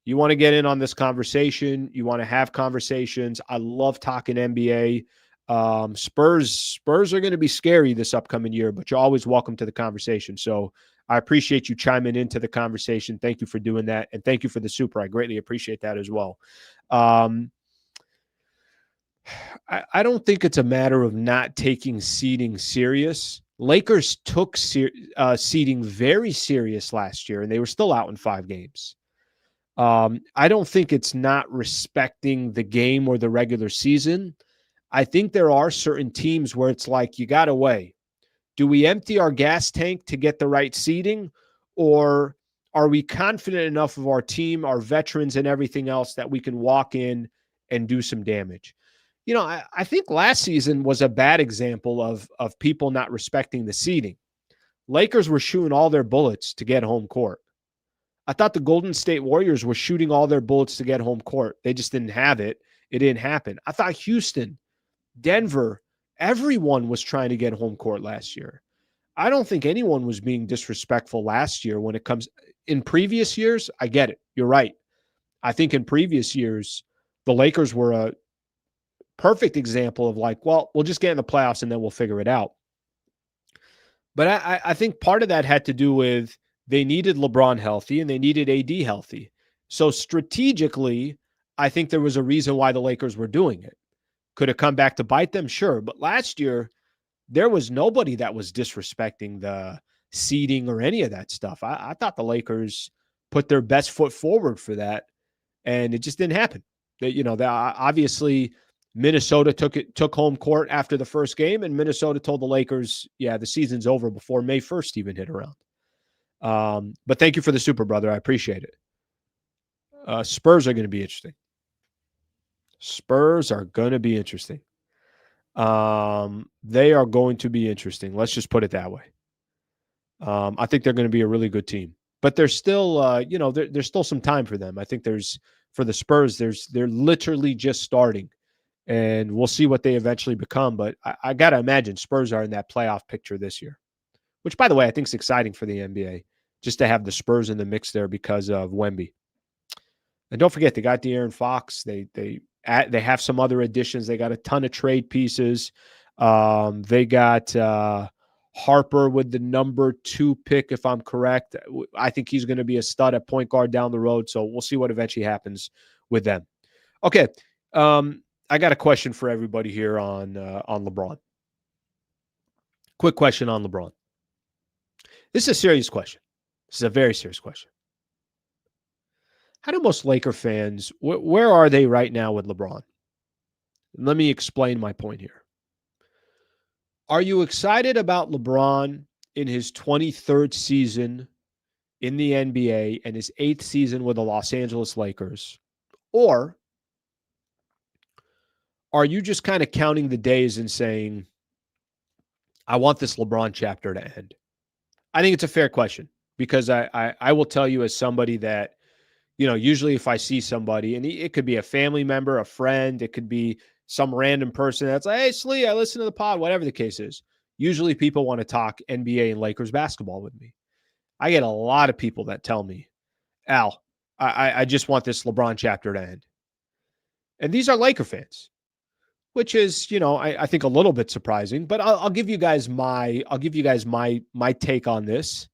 A: You want to get in on this conversation. You want to have conversations. I love talking NBA. Spurs are going to be scary this upcoming year, but you're always welcome to the conversation. So I appreciate you chiming into the conversation. Thank you for doing that. And thank you for the super. I greatly appreciate that as well. I don't think it's a matter of not taking seeding serious. Lakers took seeding very serious last year, and they were still out in 5 games. I don't think it's not respecting the game or the regular season. I think there are certain teams where it's like, you got to weigh. Do we empty our gas tank to get the right seeding, or are we confident enough of our team, our veterans, and everything else that we can walk in and do some damage? I think last season was a bad example of people not respecting the seeding. Lakers were shooting all their bullets to get home court. I thought the Golden State Warriors were shooting all their bullets to get home court. They just didn't have it. It didn't happen. I thought Houston, Denver, everyone was trying to get home court last year. I don't think anyone was being disrespectful last year when it comes in previous years. I get it. You're right. I think in previous years, the Lakers were a perfect example of like, well, we'll just get in the playoffs and then we'll figure it out. But I think part of that had to do with they needed LeBron healthy and they needed AD healthy. So strategically, I think there was a reason why the Lakers were doing it. Could it come back to bite them? Sure. But last year, there was nobody that was disrespecting the seeding or any of that stuff. I thought the Lakers put their best foot forward for that, and it just didn't happen. Obviously Minnesota took home court after the first game, and Minnesota told the Lakers, yeah, the season's over before May 1st even hit around. But thank you for the super, brother. I appreciate it. Spurs are going to be interesting. Spurs are going to be interesting. They are going to be interesting. Let's just put it that way. I think they're going to be a really good team, but there's still, there's still some time for them. I think for the Spurs, they're literally just starting, and we'll see what they eventually become. But I got to imagine Spurs are in that playoff picture this year, which, by the way, I think is exciting for the NBA, just to have the Spurs in the mix there because of Wemby. And don't forget, they got De'Aaron Fox. They have some other additions. They got a ton of trade pieces. They got Harper with the number 2 pick, if I'm correct. I think he's going to be a stud at point guard down the road. So we'll see what eventually happens with them. Okay. I got a question for everybody here on LeBron. Quick question on LeBron. This is a serious question. This is a very serious question. How do most Laker fans, where are they right now with LeBron? Let me explain my point here. Are you excited about LeBron in his 23rd season in the NBA and his 8th season with the Los Angeles Lakers? Or are you just kind of counting the days and saying, I want this LeBron chapter to end? I think it's a fair question, because I will tell you, as somebody that, usually if I see somebody, and it could be a family member, a friend, it could be some random person that's like, hey, Slee, I listen to the pod, whatever the case is. Usually people want to talk NBA and Lakers basketball with me. I get a lot of people that tell me, Al, I just want this LeBron chapter to end. And these are Laker fans, which is, I think a little bit surprising, but I'll give you guys my take on this.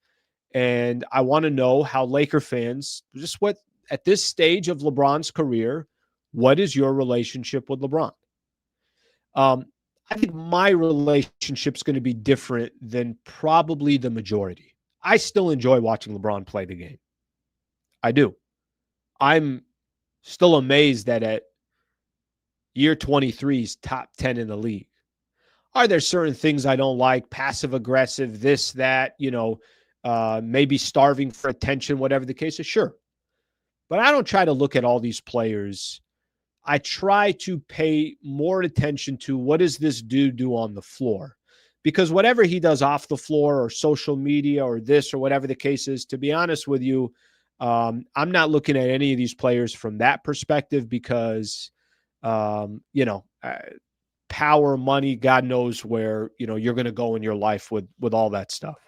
A: And I want to know how Laker fans, just what, at this stage of LeBron's career, what is your relationship with LeBron? I think my relationship's going to be different than probably the majority. I still enjoy watching LeBron play the game. I do. I'm still amazed that at year 23, he's top 10 in the league. Are there certain things I don't like? Passive aggressive, this, that, maybe starving for attention, whatever the case is. Sure. But I don't try to look at all these players. I try to pay more attention to what does this dude do on the floor? Because whatever he does off the floor or social media or this or whatever the case is, to be honest with you, I'm not looking at any of these players from that perspective because, power, money, God knows where, you're going to go in your life with all that stuff.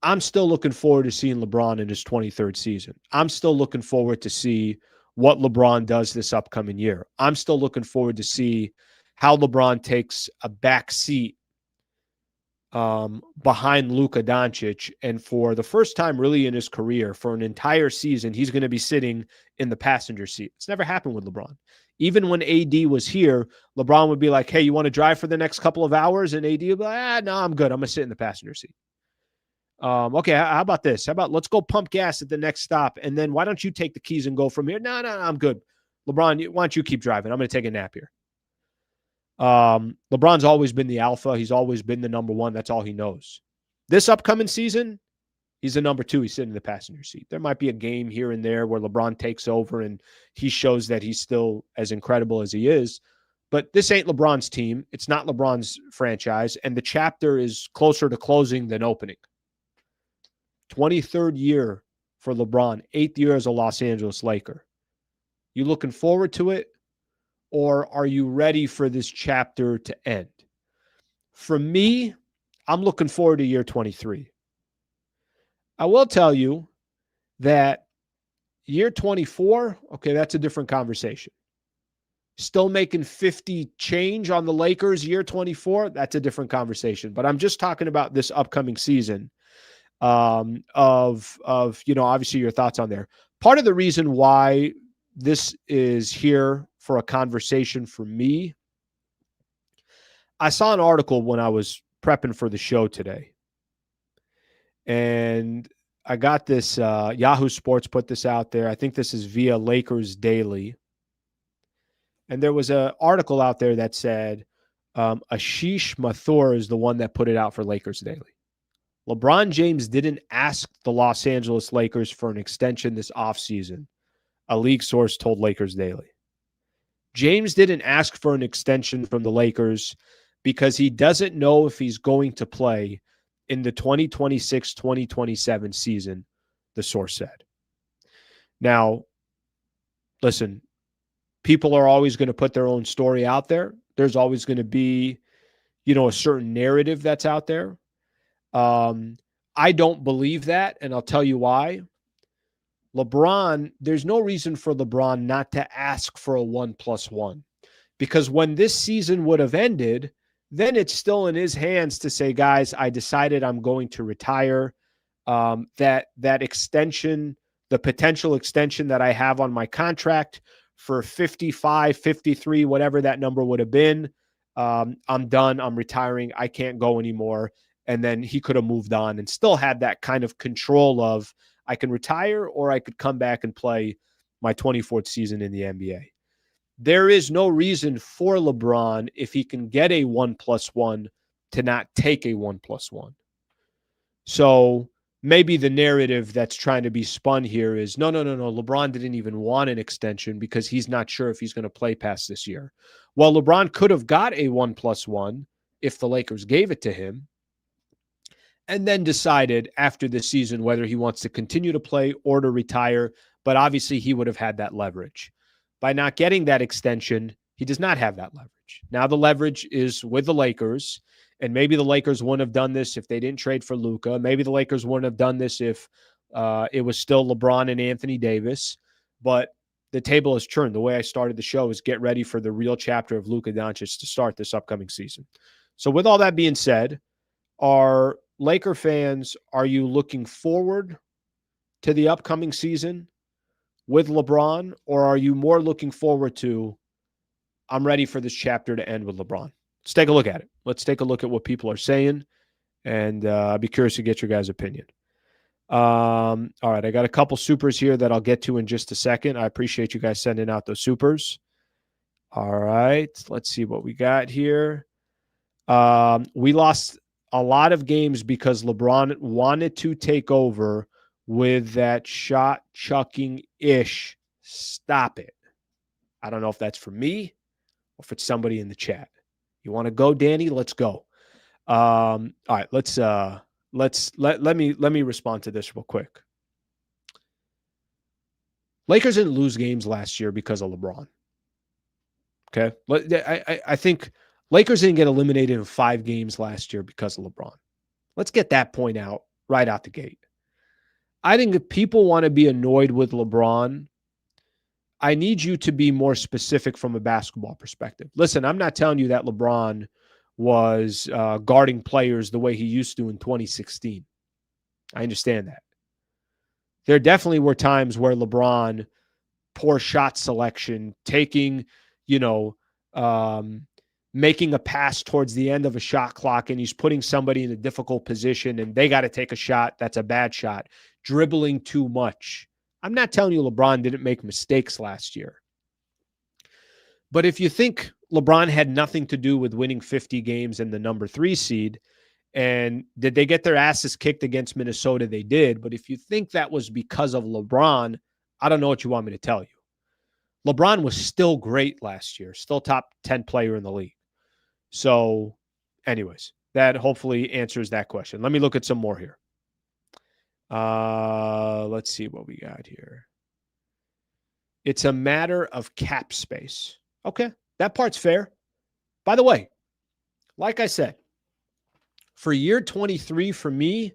A: I'm still looking forward to seeing LeBron in his 23rd season. I'm still looking forward to see what LeBron does this upcoming year. I'm still looking forward to see how LeBron takes a back seat behind Luka Doncic. And for the first time really in his career, for an entire season, he's going to be sitting in the passenger seat. It's never happened with LeBron. Even when AD was here, LeBron would be like, hey, you want to drive for the next couple of hours? And AD would be like, no, I'm good. I'm going to sit in the passenger seat. Okay, how about this? How about let's go pump gas at the next stop, and then why don't you take the keys and go from here? No, I'm good. LeBron, why don't you keep driving? I'm going to take a nap here. LeBron's always been the alpha. He's always been the number one. That's all he knows. This upcoming season, he's the number two. He's sitting in the passenger seat. There might be a game here and there where LeBron takes over and he shows that he's still as incredible as he is. But this ain't LeBron's team. It's not LeBron's franchise. And the chapter is closer to closing than opening. 23rd year for LeBron, 8th year as a Los Angeles Laker. You looking forward to it, or are you ready for this chapter to end? For me, I'm looking forward to year 23. I will tell you that year 24, okay, that's a different conversation. Still making 50 change on the Lakers year 24, that's a different conversation. But I'm just talking about this upcoming season. Obviously your thoughts on there. Part of the reason why this is here for a conversation for me, I saw an article when I was prepping for the show today, and I got this, Yahoo Sports put this out there. I think this is via Lakers Daily. And there was an article out there that said, Ashish Mathur is the one that put it out for Lakers Daily. LeBron James didn't ask the Los Angeles Lakers for an extension this offseason, a league source told Lakers Daily. James didn't ask for an extension from the Lakers because he doesn't know if he's going to play in the 2026-2027 season, the source said. Now, listen, people are always going to put their own story out there. There's always going to be, a certain narrative that's out there. I don't believe that, and I'll tell you why. LeBron, there's no reason for LeBron not to ask for a 1+1, because when this season would have ended, then it's still in his hands to say, guys, I decided I'm going to retire. That extension, the potential extension that I have on my contract for 55, 53, whatever that number would have been, I'm done. I'm retiring. I can't go anymore. And then he could have moved on and still had that kind of control of, I can retire or I could come back and play my 24th season in the NBA. There is no reason for LeBron, if he can get a 1+1, to not take a 1+1. So maybe the narrative that's trying to be spun here is, no. LeBron didn't even want an extension because he's not sure if he's going to play past this year. Well, LeBron could have got a 1+1 if the Lakers gave it to him, and then decided after the season whether he wants to continue to play or to retire. But obviously he would have had that leverage. By not getting that extension, he does not have that leverage. Now the leverage is with the Lakers, and maybe the Lakers wouldn't have done this if they didn't trade for Luka. Maybe the Lakers wouldn't have done this if it was still LeBron and Anthony Davis. But the table has turned. The way I started the show is get ready for the real chapter of Luka Doncic to start this upcoming season. So with all that being said, are Laker fans, are you looking forward to the upcoming season with LeBron, or are you more looking forward to, I'm ready for this chapter to end with LeBron? Let's take a look at it. Let's take a look at what people are saying, and I'll be curious to get your guys' opinion. All right, I got a couple supers here that I'll get to in just a second. I appreciate you guys sending out those supers. All right, let's see what we got here. We lost a lot of games because LeBron wanted to take over with that shot chucking ish. Stop it. I don't know if that's for me or if it's somebody in the chat. You want to go, Danny? Let's go. All right, let me respond to this real quick. Lakers didn't lose games last year because of LeBron. Okay. I think Lakers didn't get eliminated in 5 games last year because of LeBron. Let's get that point out right out the gate. I think if people want to be annoyed with LeBron, I need you to be more specific from a basketball perspective. Listen, I'm not telling you that LeBron was guarding players the way he used to in 2016. I understand that. There definitely were times where LeBron, poor shot selection, taking, you know, making a pass towards the end of a shot clock, and he's putting somebody in a difficult position and they got to take a shot. That's a bad shot. Dribbling too much. I'm not telling you LeBron didn't make mistakes last year. But if you think LeBron had nothing to do with winning 50 games and the number 3 seed, and did they get their asses kicked against Minnesota? They did. But if you think that was because of LeBron, I don't know what you want me to tell you. LeBron was still great last year, still top 10 player in the league. So, anyways, that hopefully answers that question. Let me look at some more here. Let's see what we got here. It's a matter of cap space. Okay, that part's fair. By the way, like I said, for year 23 for me,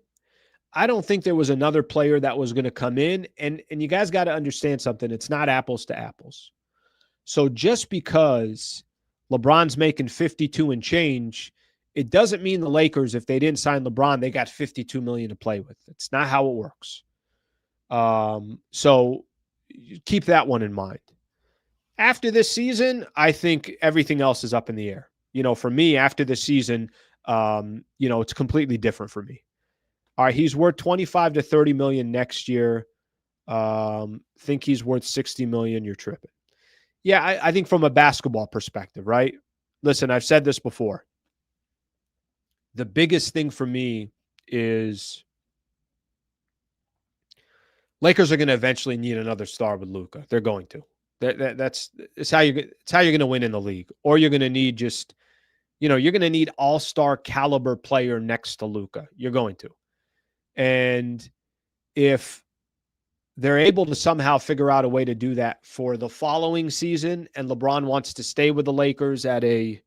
A: I don't think there was another player that was going to come in. And you guys got to understand something. It's not apples to apples. So just because LeBron's making 52 and change, it doesn't mean the Lakers, if they didn't sign LeBron, they got 52 million to play with. It's not how it works. So keep that one in mind. After this season, I think everything else is up in the air. For me, after this season, it's completely different for me. All right, he's worth 25 to 30 million next year. Think he's worth 60 million. You're tripping. Yeah, I think from a basketball perspective, right? Listen, I've said this before. The biggest thing for me is Lakers are going to eventually need another star with Luka. They're going to. It's how you're going to win in the league. Or you're going to need you're going to need all-star caliber player next to Luka. You're going to. And if they're able to somehow figure out a way to do that for the following season, and LeBron wants to stay with the Lakers at a,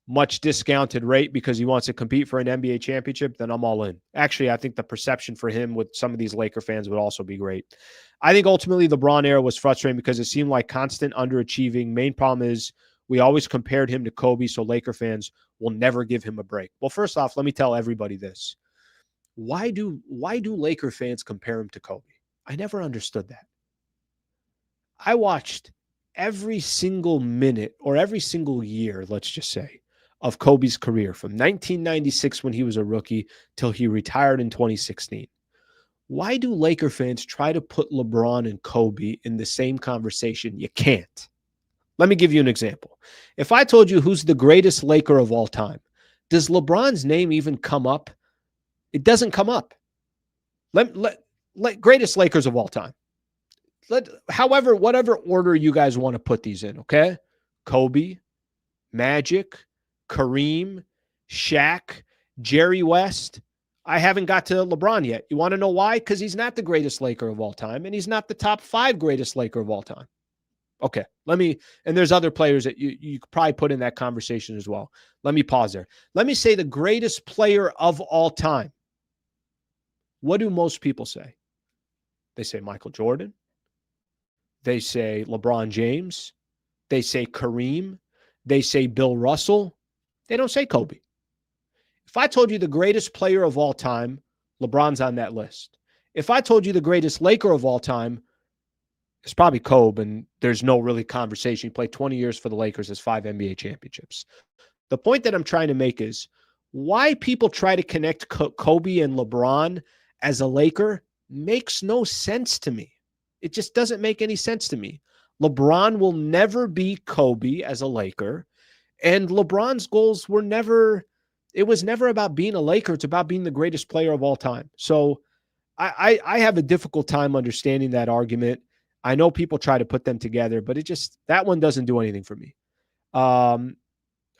A: much discounted rate because he wants to compete for an NBA championship, then I'm all in. Actually, I think the perception for him with some of these Laker fans would also be great. I think ultimately the LeBron era was frustrating because it seemed like constant underachieving. Main problem is we always compared him to Kobe, so Laker fans will never give him a break. Well, first off, let me tell everybody this. Why do Laker fans compare him to Kobe? I never understood that. I watched every single minute or every single year, let's just say, of Kobe's career from 1996 when he was a rookie till he retired in 2016. Why do Laker fans try to put LeBron and Kobe in the same conversation? You can't. Let me give you an example. If I told you who's the greatest Laker of all time, does LeBron's name even come up? It doesn't come up. Let greatest Lakers of all time. Whatever order you guys want to put these in, okay? Kobe, Magic, Kareem, Shaq, Jerry West. I haven't got to LeBron yet. You want to know why? Because he's not the greatest Laker of all time, and he's not the top 5 greatest Laker of all time. Okay, and there's other players that you could probably put in that conversation as well. Let me pause there. Let me say the greatest player of all time. What do most people say? They say Michael Jordan. They say LeBron James. They say Kareem. They say Bill Russell. They don't say Kobe. If I told you the greatest player of all time, LeBron's on that list. If I told you the greatest Laker of all time, it's probably Kobe, and there's no really conversation. He played 20 years for the Lakers, has 5 NBA championships. The point that I'm trying to make is why people try to connect Kobe and LeBron as a Laker makes no sense to me. It just doesn't make any sense to me. LeBron will never be Kobe as a Laker, and LeBron's goals were never about being a Laker. It's about being the greatest player of all time. So I have a difficult time understanding that argument. I know people try to put them together, but that one doesn't do anything for me. All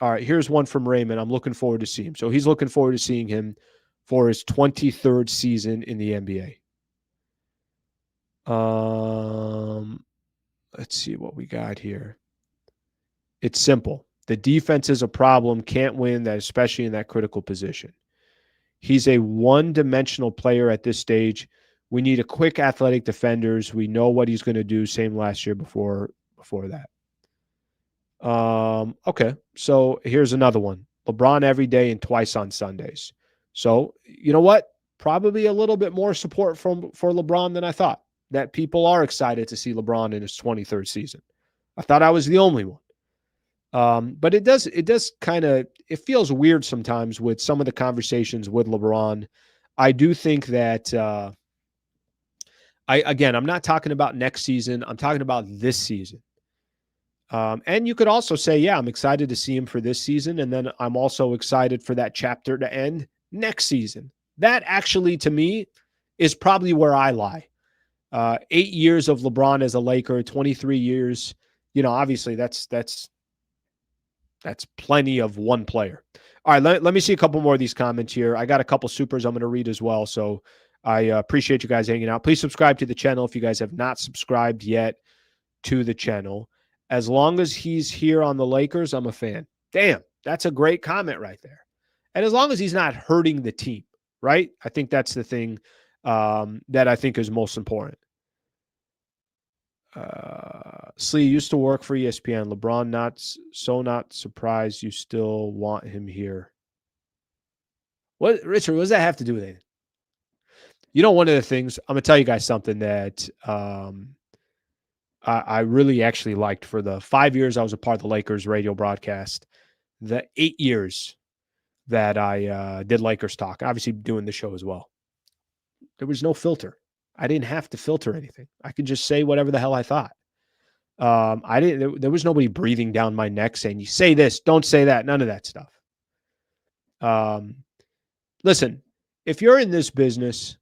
A: right, here's one from Raymond. I'm looking forward to seeing him. So he's looking forward to seeing him for his 23rd season in the NBA. Let's see what we got here. It's simple. The defense is a problem. Can't win that, especially in that critical position. He's a one-dimensional player at this stage. We need a quick athletic defenders. We know what he's going to do. Same last year before that. Okay. So here's another one. LeBron every day and twice on Sundays. So you know what? Probably a little bit more support for LeBron than I thought. That people are excited to see LeBron in his 23rd season. I thought I was the only one. But it does kind of, it feels weird sometimes with some of the conversations with LeBron. I do think that I'm not talking about next season. I'm talking about this season. And you could also say, yeah, I'm excited to see him for this season. And then I'm also excited for that chapter to end next season. That actually, to me, is probably where I lie. 8 years of LeBron as a Laker, 23 years. Obviously that's plenty of one player. All right, let me see a couple more of these comments here. I got a couple supers I'm going to read as well. So I appreciate you guys hanging out. Please subscribe to the channel if you guys have not subscribed yet to the channel. As long as he's here on the Lakers, I'm a fan. Damn, that's a great comment right there. And as long as he's not hurting the team, right? I think that's the thing that I think is most important. Slee used to work for ESPN. LeBron not surprised you still want him here. What, Richard, what does that have to do with it? One of the things, I'm going to tell you guys something that I really actually liked for the 5 years I was a part of the Lakers radio broadcast, the 8 years that I did Lakers talk, obviously doing the show as well. There was no filter. I didn't have to filter anything. I could just say whatever the hell I thought. There was nobody breathing down my neck saying, you say this, don't say that, none of that stuff. Listen, if you're in this business,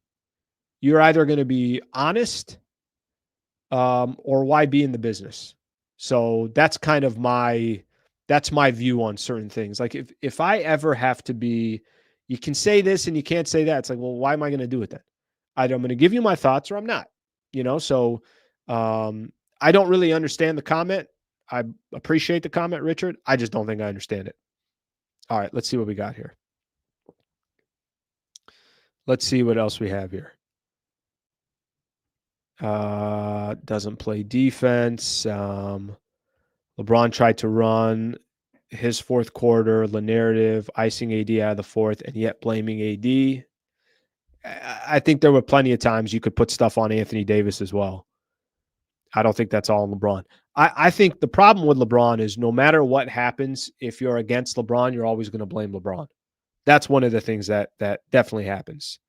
A: you're either going to be honest or why be in the business? So that's kind of my view on certain things. Like if I ever have to be, you can say this and you can't say that. It's like, well, why am I going to do it then? Either I'm going to give you my thoughts or I'm not, so I don't really understand the comment. I appreciate the comment, Richard. I just don't think I understand it. All right, let's see what we got here. Let's see what else we have here. Doesn't play defense. LeBron tried to run his fourth quarter, the narrative, icing AD out of the fourth, and yet blaming AD. I think there were plenty of times you could put stuff on Anthony Davis as well. I don't think that's all on LeBron. I think the problem with LeBron is no matter what happens, if you're against LeBron, you're always going to blame LeBron. That's one of the things that definitely happens.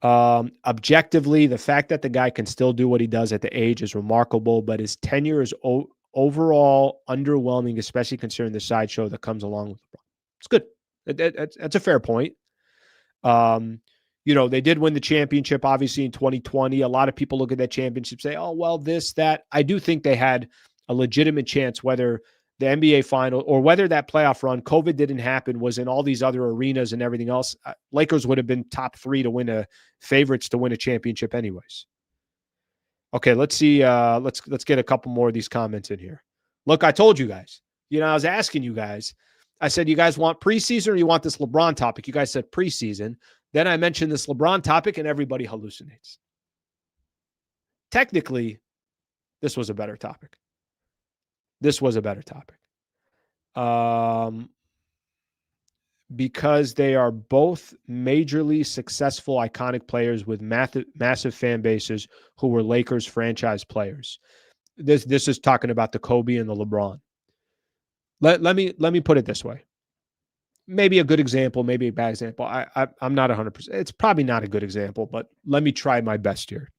A: Objectively, the fact that the guy can still do what he does at the age is remarkable, but his tenure is overall underwhelming, especially considering the sideshow that comes along with LeBron. It's good. That's a fair point. They did win the championship, obviously, in 2020. A lot of people look at that championship, say, oh, well, this, that. I do think they had a legitimate chance, whether the NBA final or whether that playoff run, COVID didn't happen, was in all these other arenas and everything else. Lakers would have been top 3 to favorites to win a championship anyways. Okay, let's see. Let's get a couple more of these comments in here. Look, I told you guys, I was asking you guys, I said, you guys want preseason or you want this LeBron topic? You guys said preseason. Then I mentioned this LeBron topic and everybody hallucinates. Technically, this was a better topic. Because they are both majorly successful, iconic players with massive fan bases who were Lakers franchise players. This is talking about the Kobe and the LeBron. Let me put it this way. Maybe a good example, maybe a bad example. I'm not 100%. It's probably not a good example, but let me try my best here.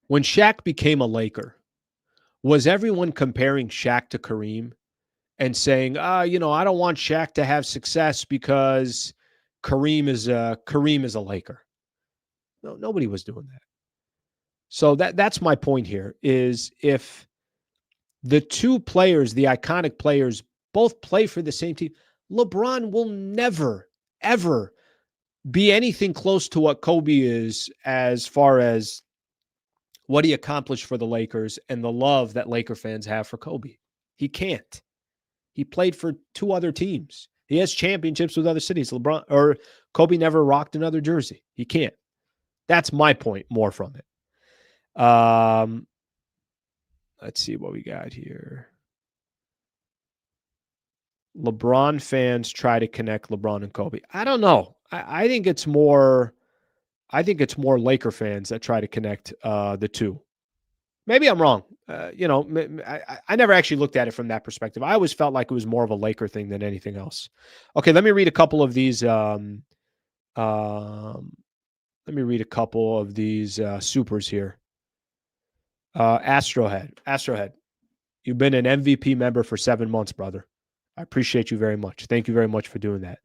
A: When Shaq became a Laker, was everyone comparing Shaq to Kareem and saying, I don't want Shaq to have success because Kareem is a Laker? No, nobody was doing that. So that's my point here is if the two players, the iconic players, both play for the same team, LeBron will never, ever be anything close to what Kobe is as far as what he accomplished for the Lakers and the love that Laker fans have for Kobe. He can't. He played for 2 other teams. He has championships with other cities. LeBron or Kobe never rocked another jersey. He can't. That's my point more from it. Let's see what we got here. LeBron fans try to connect LeBron and Kobe. I don't know. I think it's more Laker fans that try to connect the two. Maybe I'm wrong. I never actually looked at it from that perspective. I always felt like it was more of a Laker thing than anything else. Okay, let me read a couple of these. Supers here. Astrohead, you've been an MVP member for 7 months, brother. I appreciate you very much. Thank you very much for doing that.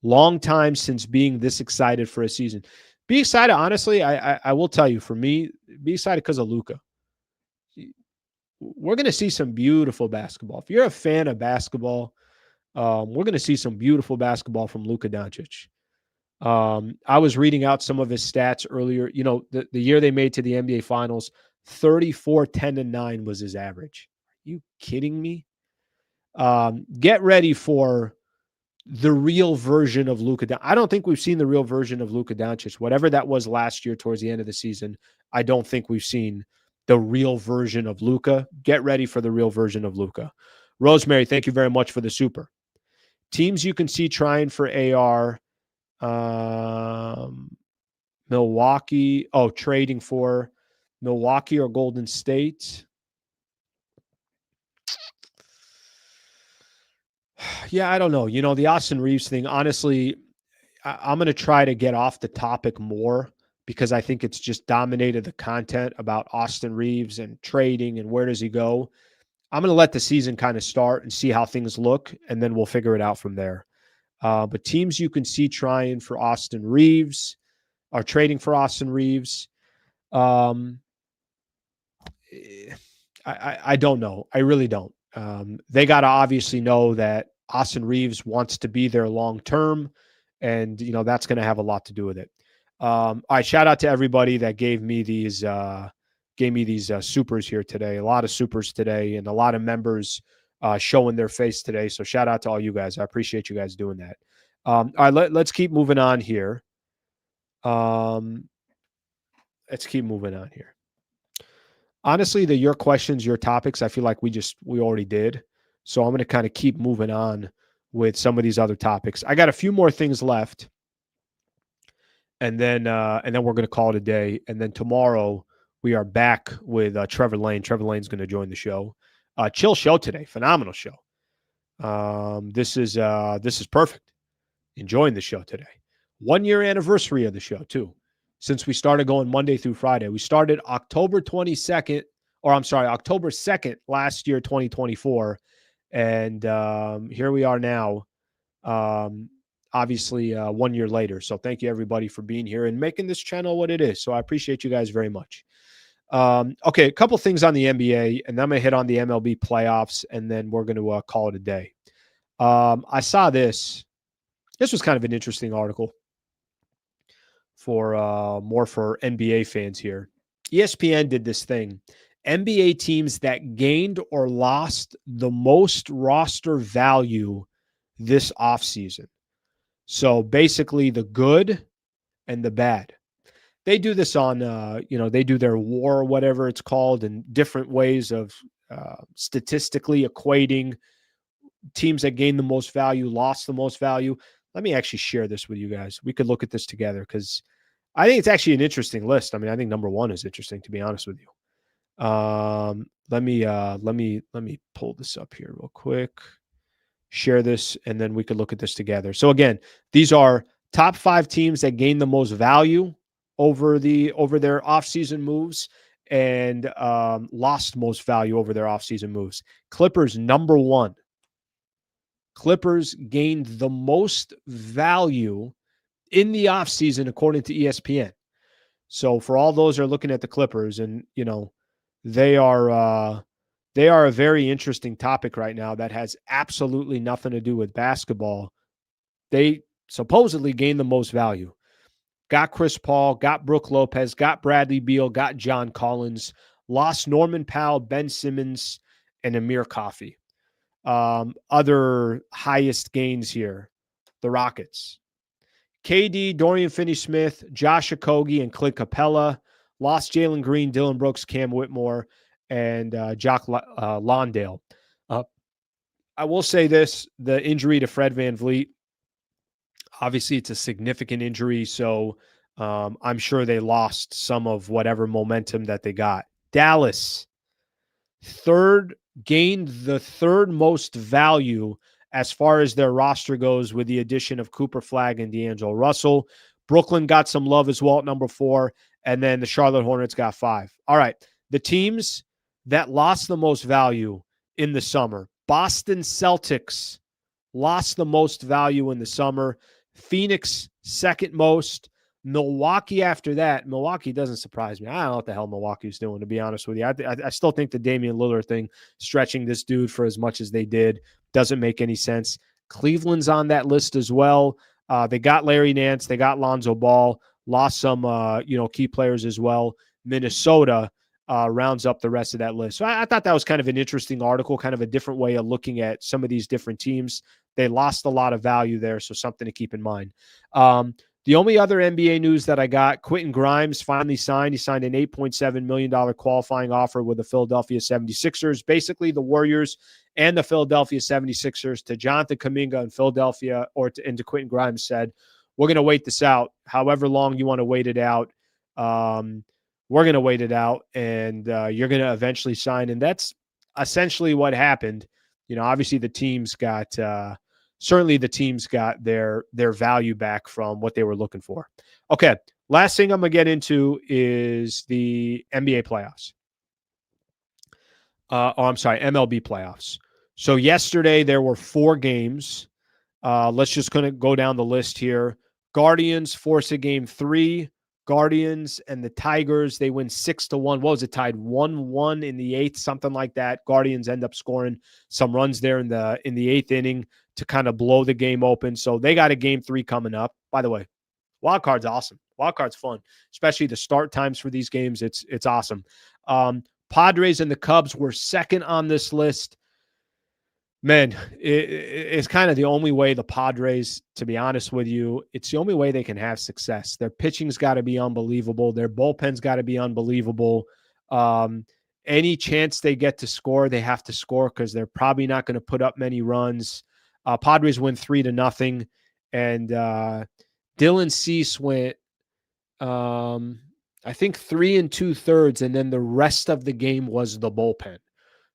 A: Long time since being this excited for a season. Be excited, honestly. I will tell you, for me, be excited because of Luka. We're going to see some beautiful basketball. If you're a fan of basketball, we're going to see some beautiful basketball from Luka Doncic. I was reading out some of his stats earlier. You know, the year they made to the NBA Finals, 34, 10, and 9 was his average. Are you kidding me? Get ready for the real version of Luka. I don't think we've seen the real version of Luka Doncic. Whatever that was last year towards the end of the season, I don't think we've seen the real version of Luka. Get ready for the real version of Luka. Rosemary, thank you very much for the super. Teams you can see trying for AR. Milwaukee. Oh, trading for Milwaukee or Golden State. Yeah, I don't know. You know, the Austin Reeves thing, honestly, I'm going to try to get off the topic more because I think it's just dominated the content about Austin Reeves and trading and where does he go. I'm going to let the season kind of start and see how things look, and then we'll figure it out from there. But teams you can see trying for Austin Reeves are trading for Austin Reeves. I don't know. I really don't. They got to obviously know that Austin Reeves wants to be there long term, and you know that's going to have a lot to do with it. All right, shout out to everybody that gave me these supers here today. A lot of supers today, and a lot of members showing their face today. So shout out to all you guys. I appreciate you guys doing that. All right, let's keep moving on here. Honestly, your questions, your topics, I feel like we already did. So I'm going to kind of keep moving on with some of these other topics. I got a few more things left. And then we're going to call it a day. And then tomorrow we are back with Trevor Lane. Trevor Lane's going to join the show. Chill show today. Phenomenal show. This is perfect. Enjoying the show today. 1 year anniversary of the show too. Since we started going Monday through Friday. We started October 2nd last year, 2024. And here we are now, obviously 1 year later. So thank you, everybody, for being here and making this channel what it is. So I appreciate you guys very much. Okay, a couple things on the NBA, and then I'm going to hit on the MLB playoffs, and then we're going to call it a day. I saw this. This was kind of an interesting article for more for NBA fans here. ESPN did this thing. NBA teams that gained or lost the most roster value this offseason. So basically the good and the bad. They do this on, they do their WAR or whatever it's called, and different ways of statistically equating teams that gained the most value, lost the most value. Let me actually share this with you guys. We could look at this together because I think it's actually an interesting list. I mean, I think number one is interesting, to be honest with you. Let me pull this up here real quick. Share this, and then we could look at this together. So again, these are top 5 teams that gained the most value over their offseason moves and lost most value over their offseason moves. Clippers, number 1. Clippers gained the most value in the offseason, according to ESPN. So for all those who are looking at the Clippers, and they are a very interesting topic right now that has absolutely nothing to do with basketball. They supposedly gained the most value. Got Chris Paul, got Brook Lopez, got Bradley Beal, got John Collins, lost Norman Powell, Ben Simmons, and Amir Coffey. Other highest gains here, the Rockets. KD, Dorian Finney-Smith, Josh Okogie, and Clint Capella. Lost Jalen Green, Dylan Brooks, Cam Whitmore, and Jock Londale. I will say this, the injury to Fred VanVleet, obviously it's a significant injury, so I'm sure they lost some of whatever momentum that they got. Dallas, gained the third most value as far as their roster goes with the addition of Cooper Flagg and D'Angelo Russell. Brooklyn got some love as well at number 4, and then the Charlotte Hornets got 5. All right, the teams that lost the most value in the summer. Boston Celtics lost the most value in the summer. Phoenix, second most. Milwaukee after that. Milwaukee doesn't surprise me. I don't know what the hell Milwaukee's doing, to be honest with you. I still think the Damian Lillard thing, stretching this dude for as much as they did, doesn't make any sense. Cleveland's on that list as well. They got Larry Nance. They got Lonzo Ball. Lost some key players as well. Minnesota rounds up the rest of that list. So I thought that was kind of an interesting article, kind of a different way of looking at some of these different teams. They lost a lot of value there, so something to keep in mind. The only other NBA news that I got, Quentin Grimes finally signed. He signed an $8.7 million qualifying offer with the Philadelphia 76ers. Basically, the Warriors and the Philadelphia 76ers to Jonathan Kuminga in Philadelphia and to Quentin Grimes said, we're going to wait this out. However long you want to wait it out, we're going to wait it out, and you're going to eventually sign. And that's essentially what happened. Obviously the teams got their value back from what they were looking for. Okay, last thing I'm going to get into is the NBA playoffs. MLB playoffs. So yesterday there were 4 games. Let's just kind of go down the list here. Guardians force a game 3. Guardians and the Tigers, they win 6-1. What was it, tied 1-1 in the 8th, something like that. Guardians end up scoring some runs there in the 8th inning to kind of blow the game open. So they got a game 3 coming up. By the way, wild card's awesome. Wild card's fun, especially the start times for these games. It's awesome. Padres and the Cubs were second on this list. Man, it's kind of the only way the Padres, to be honest with you, it's the only way they can have success. Their pitching's got to be unbelievable. Their bullpen's got to be unbelievable. Any chance they get to score, they have to score because they're probably not going to put up many runs. Padres win 3-0, and Dylan Cease went, I think 3 2/3, and then the rest of the game was the bullpen.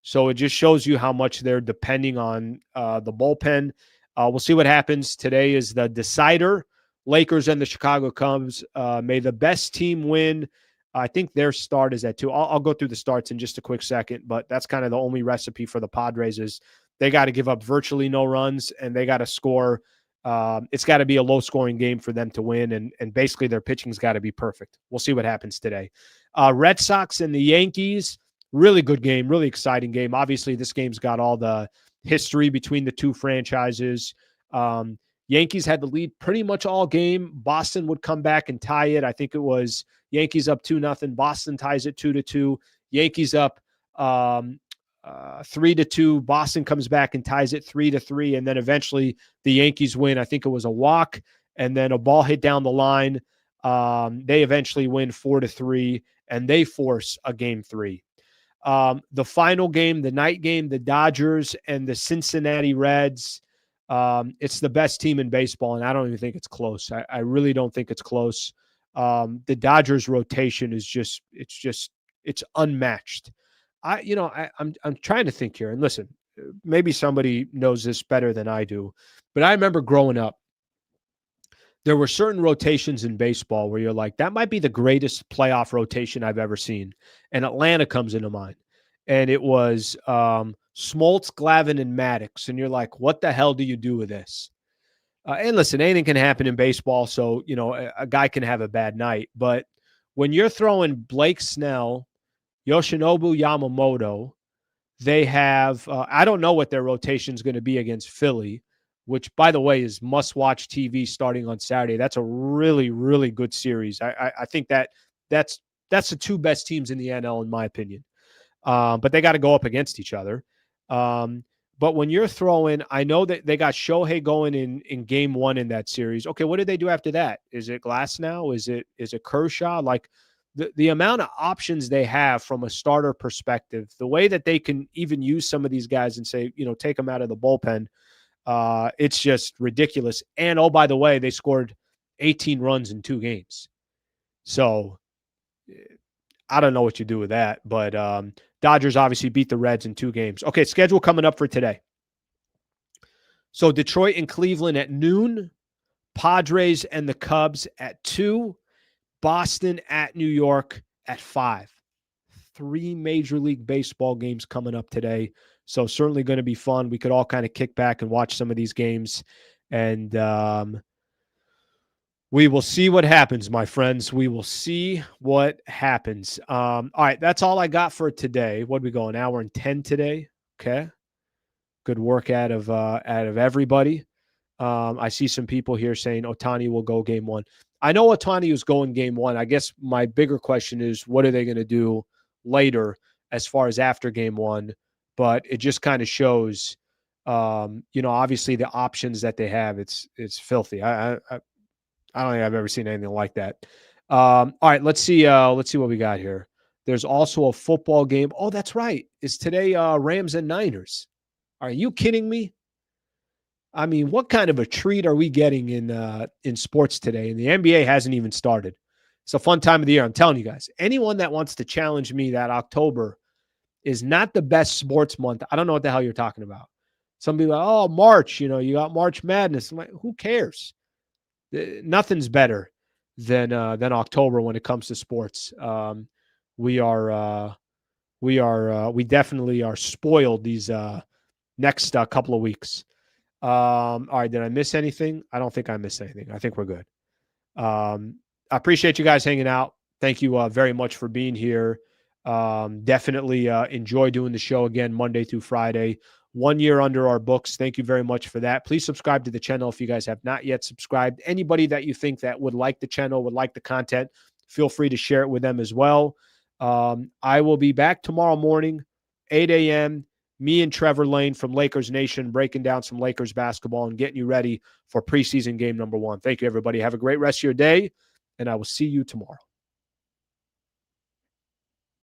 A: So it just shows you how much they're depending on the bullpen. We'll see what happens. Today is the decider. Lakers and the Chicago Cubs. May the best team win. I think their start is at 2. I'll go through the starts in just a quick second, but that's kind of the only recipe for the Padres is they got to give up virtually no runs, and they got to score. It's got to be a low-scoring game for them to win, and basically their pitching's got to be perfect. We'll see what happens today. Red Sox and the Yankees. Really good game, really exciting game. Obviously, this game's got all the history between the two franchises. Yankees had the lead pretty much all game. Boston would come back and tie it. I think it was Yankees up 2-0. Boston ties it 2-2. Yankees up 3-2. Boston comes back and ties it 3-3. And then eventually the Yankees win. I think it was a walk and then a ball hit down the line. They eventually win 4-3, and they force a game 3. The final game, the night game, the Dodgers and the Cincinnati Reds. It's the best team in baseball, and I don't even think it's close. I really don't think it's close. The Dodgers rotation is it's unmatched. I'm trying to think here, and listen, maybe somebody knows this better than I do, but I remember growing up, there were certain rotations in baseball where you're like, that might be the greatest playoff rotation I've ever seen. And Atlanta comes into mind. And it was Smoltz, Glavine, and Maddox. And you're like, what the hell do you do with this? And listen, anything can happen in baseball. So, a guy can have a bad night. But when you're throwing Blake Snell, Yoshinobu Yamamoto, they have, I don't know what their rotation is going to be against Philly, which, by the way, is must-watch TV starting on Saturday. That's a really, really good series. I think that's the two best teams in the NL, in my opinion. But they got to go up against each other. But when you're throwing, I know that they got Shohei going in game one in that series. Okay, what did they do after that? Is it Glass now? Is it Kershaw? Like the amount of options they have from a starter perspective, the way that they can even use some of these guys and say, take them out of the bullpen, it's just ridiculous. And oh, by the way, they scored 18 runs in 2 games. So I don't know what you do with that, but Dodgers obviously beat the Reds in 2 games. Okay, schedule coming up for today. So Detroit and Cleveland at noon, Padres and the Cubs at 2, Boston at New York at 5. 3 Major League Baseball games coming up today. So certainly going to be fun. We could all kind of kick back and watch some of these games. And we will see what happens, my friends. We will see what happens. All right, that's all I got for today. What do we go, an hour and 10 today? Okay. Good work out of everybody. I see some people here saying Ohtani will go game 1. I know Ohtani is going game 1. I guess my bigger question is, what are they going to do later as far as after game 1? But it just kind of shows, obviously the options that they have. It's filthy. I don't think I've ever seen anything like that. All right, let's see what we got here. There's also a football game. Oh, that's right. It's today Rams and Niners. Are you kidding me? I mean, what kind of a treat are we getting in sports today? And the NBA hasn't even started. It's a fun time of the year. I'm telling you guys, anyone that wants to challenge me that October is not the best sports month, I don't know what the hell you're talking about. Some people are like, oh, March, you got March Madness. I'm like, who cares? Nothing's better than October when it comes to sports. We definitely are spoiled these next couple of weeks. All right, did I miss anything? I don't think I missed anything. I think we're good. I appreciate you guys hanging out. Thank you very much for being here. Definitely enjoy doing the show again Monday through Friday. 1 year under our books. Thank you very much for that. Please subscribe to the channel if you guys have not yet subscribed. Anybody that you think that would like the channel, would like the content, feel free to share it with them as well. I will be back tomorrow morning, 8 a.m., me and Trevor Lane from Lakers Nation breaking down some Lakers basketball and getting you ready for preseason game number 1. Thank you, everybody. Have a great rest of your day, and I will see you tomorrow.